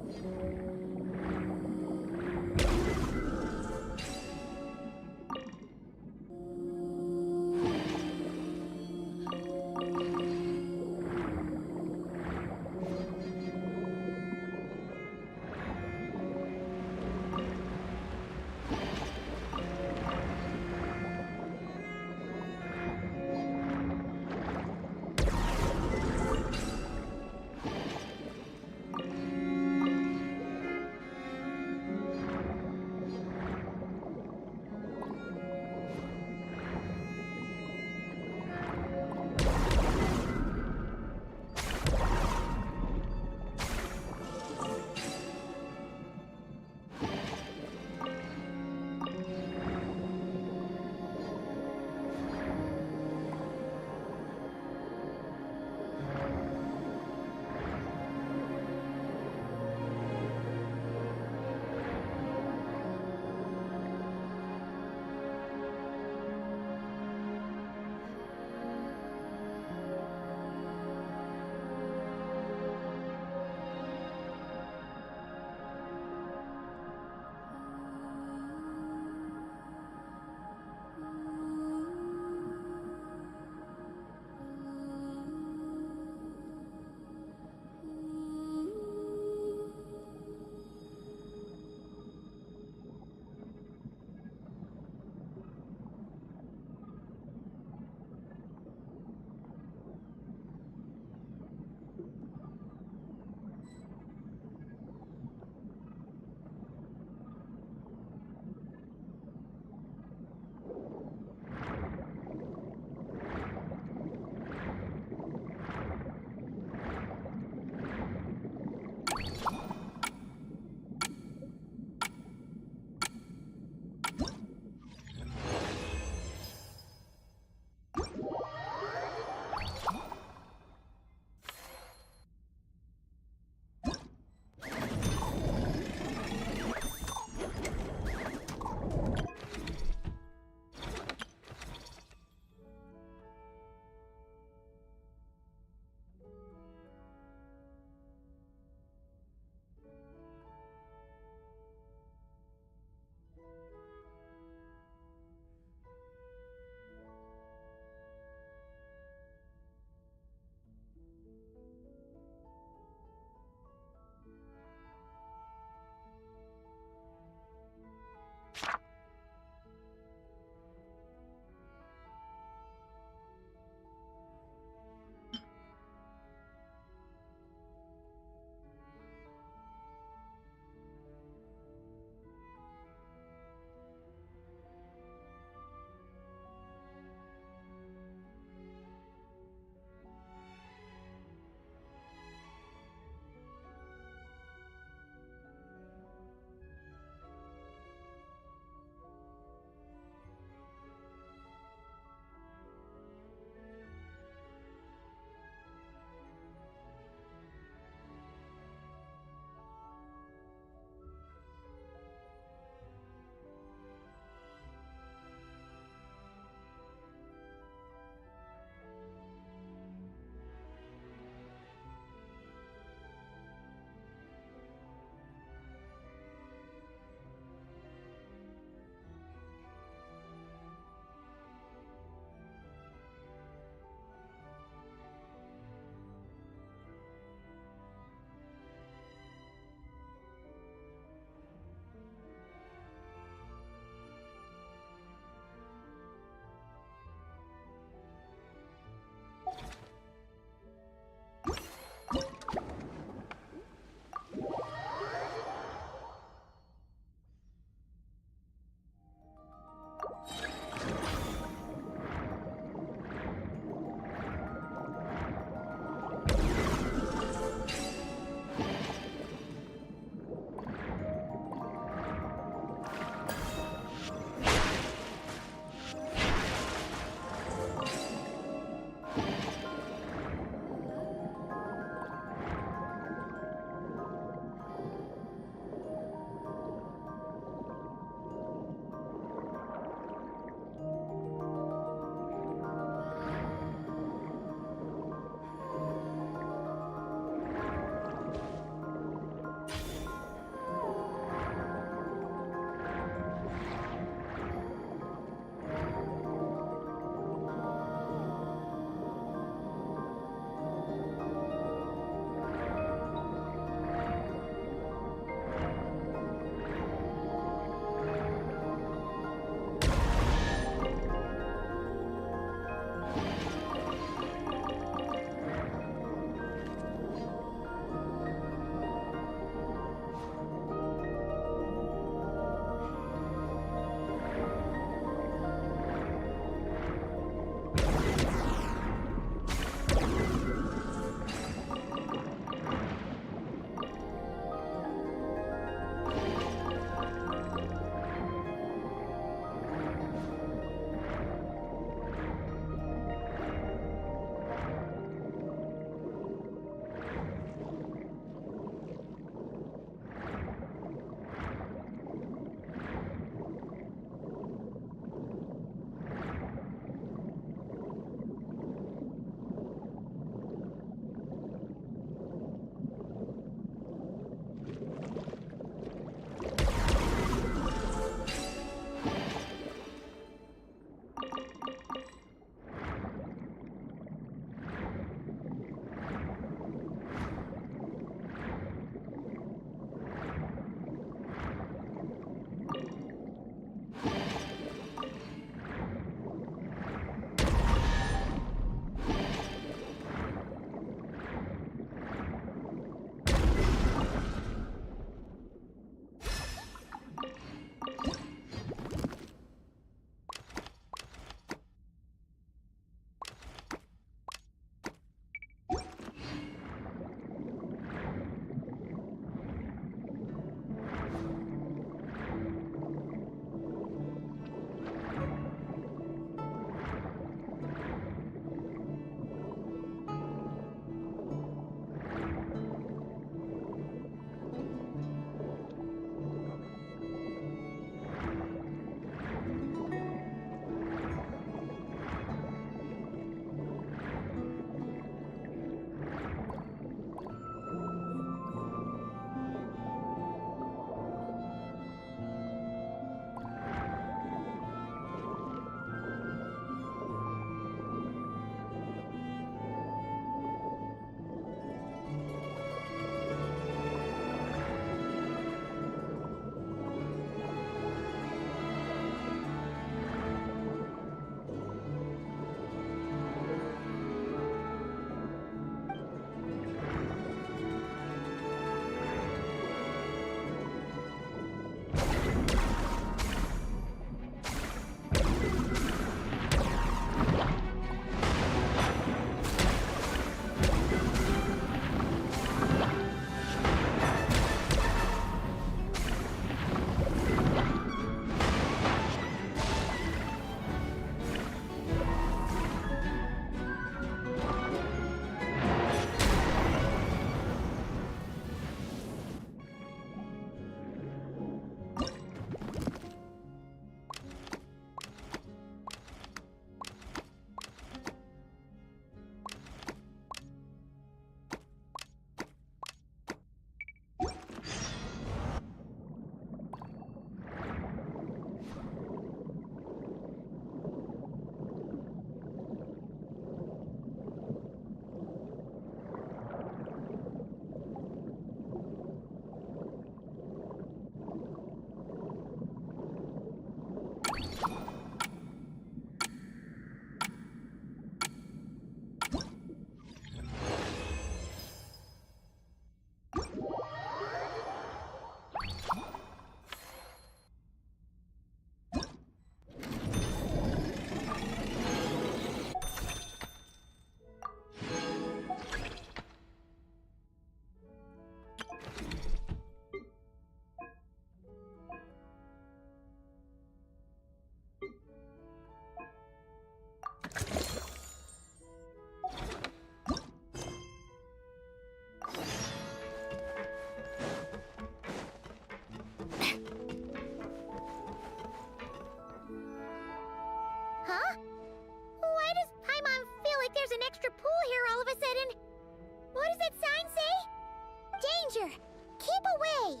danger! Keep away!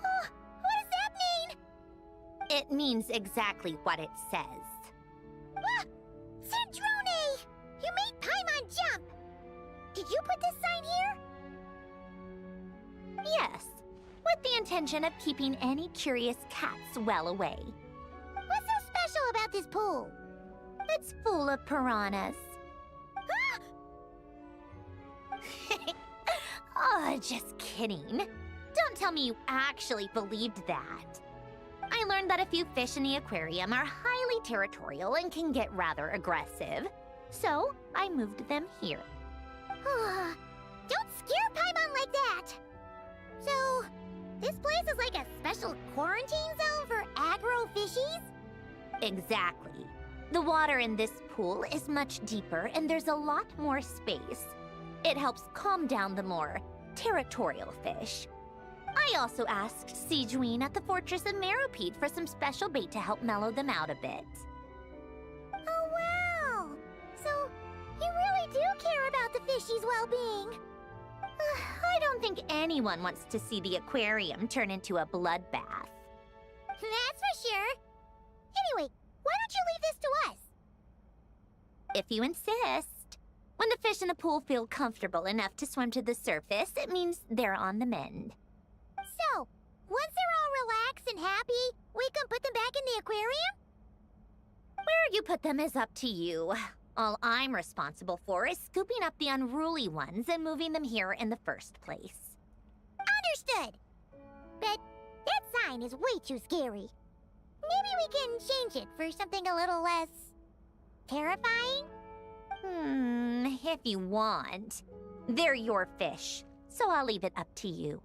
Oh, what does that mean? It means exactly what it says. Ah! Sandrone! You made Paimon jump! Did you put this sign here? Yes, with the intention of keeping any curious cats well away. What's so special about this pool? It's full of piranhas. Oh, just kidding. Don't tell me you actually believed that. I learned that a few fish in the aquarium are highly territorial and can get rather aggressive. So, I moved them here. Don't scare Paimon like that! So, this place is like a special quarantine zone for aggro fishies? Exactly. The water in this pool is much deeper and there's a lot more space. It helps calm down the more territorial fish. I also asked Sijween at the Fortress of Meropede for some special bait to help mellow them out a bit. Oh, wow! So, you really do care about the fishies' well-being. I don't think anyone wants to see the aquarium turn into a bloodbath. That's for sure. Anyway, why don't you leave this to us? If you insist. When the fish in the pool feel comfortable enough to swim to the surface, it means they're on the mend. So, once they're all relaxed and happy, we can put them back in the aquarium? Where you put them is up to you. All I'm responsible for is scooping up the unruly ones and moving them here in the first place. Understood. But that sign is way too scary. Maybe we can change it for something a little less terrifying? If you want. They're your fish, so I'll leave it up to you.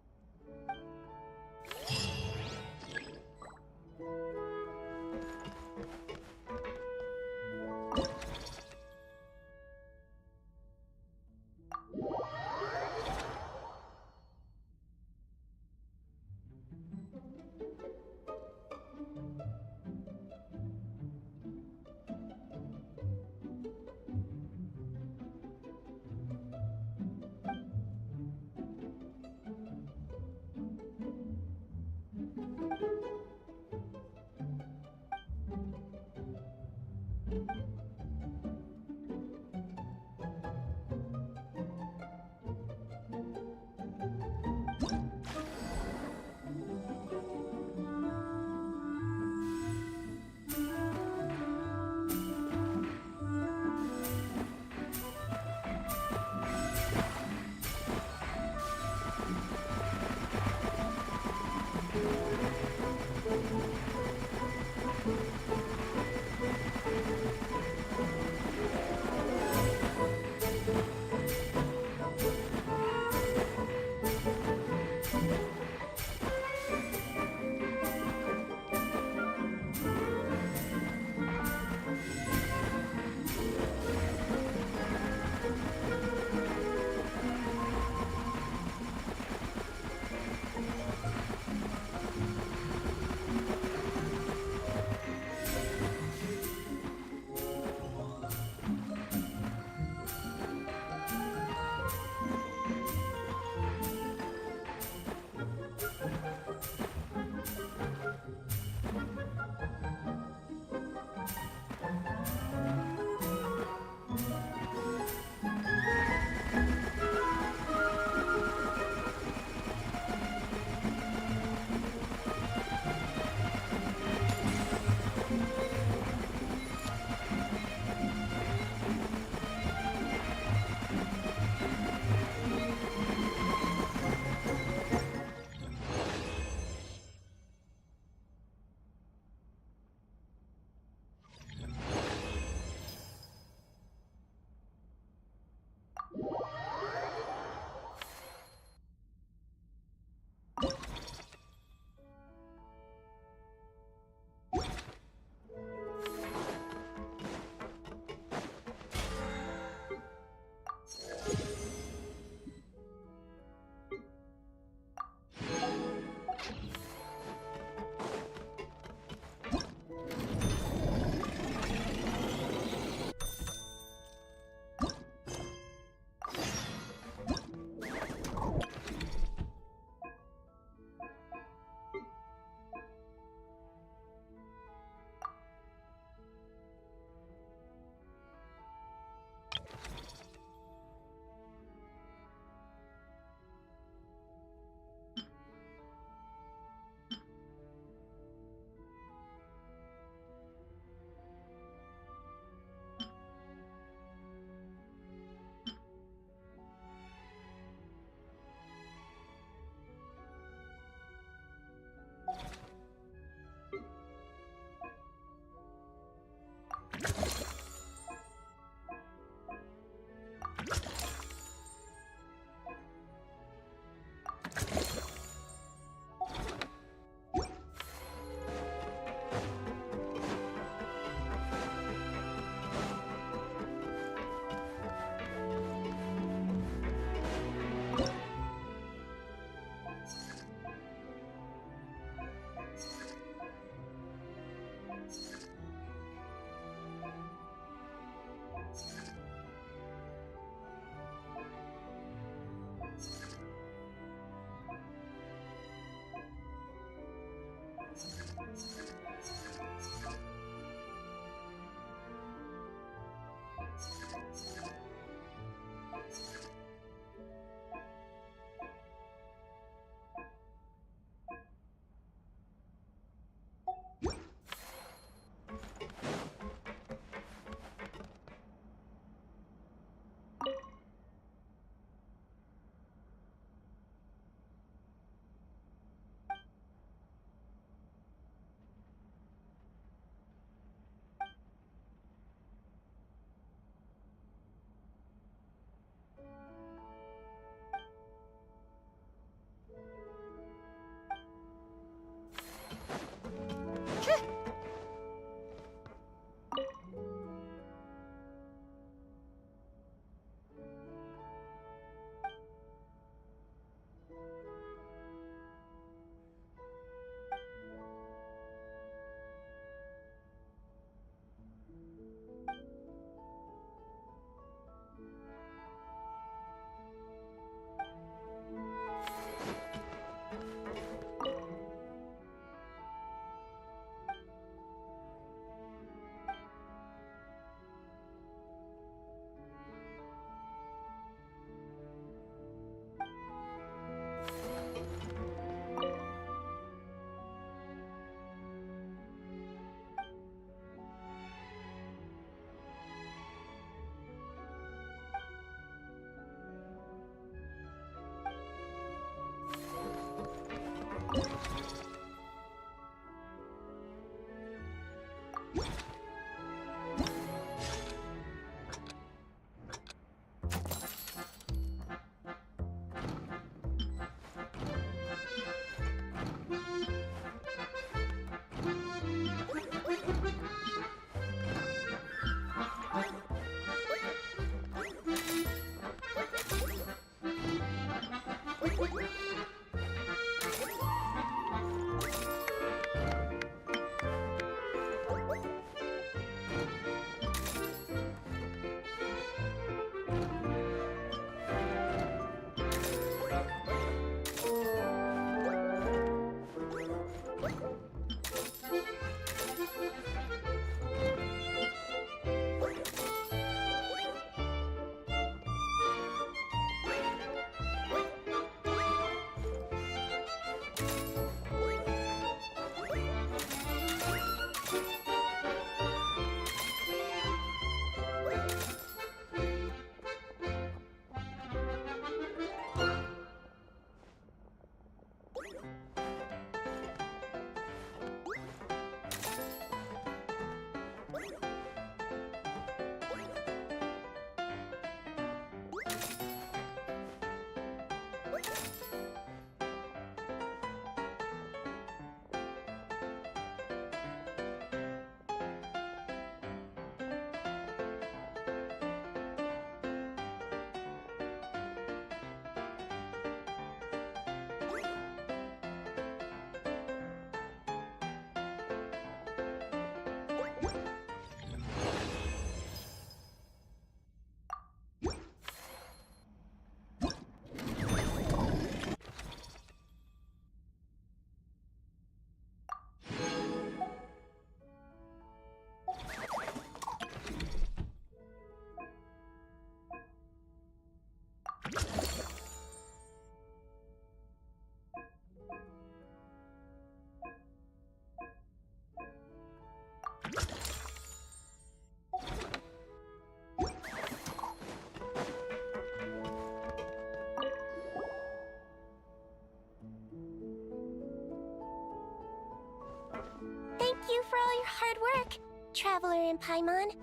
Thank you for all your hard work, Traveler in Paimon.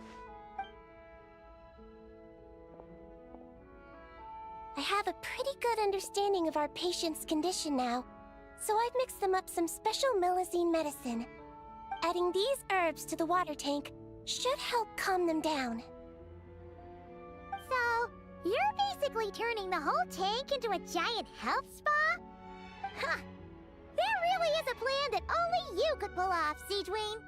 I have a pretty good understanding of our patient's condition now, so I've mixed them up some special melusine medicine. Adding these herbs to the water tank should help calm them down. So, you're basically turning the whole tank into a giant health spa? Huh. There really is a plan that only you could pull off, Siegeween.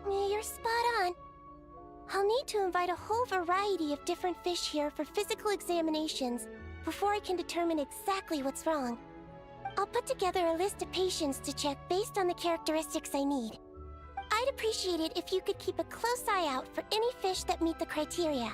You're spot on. I'll need to invite a whole variety of different fish here for physical examinations before I can determine exactly what's wrong. I'll put together a list of patients to check based on the characteristics I need. I'd appreciate it if you could keep a close eye out for any fish that meet the criteria.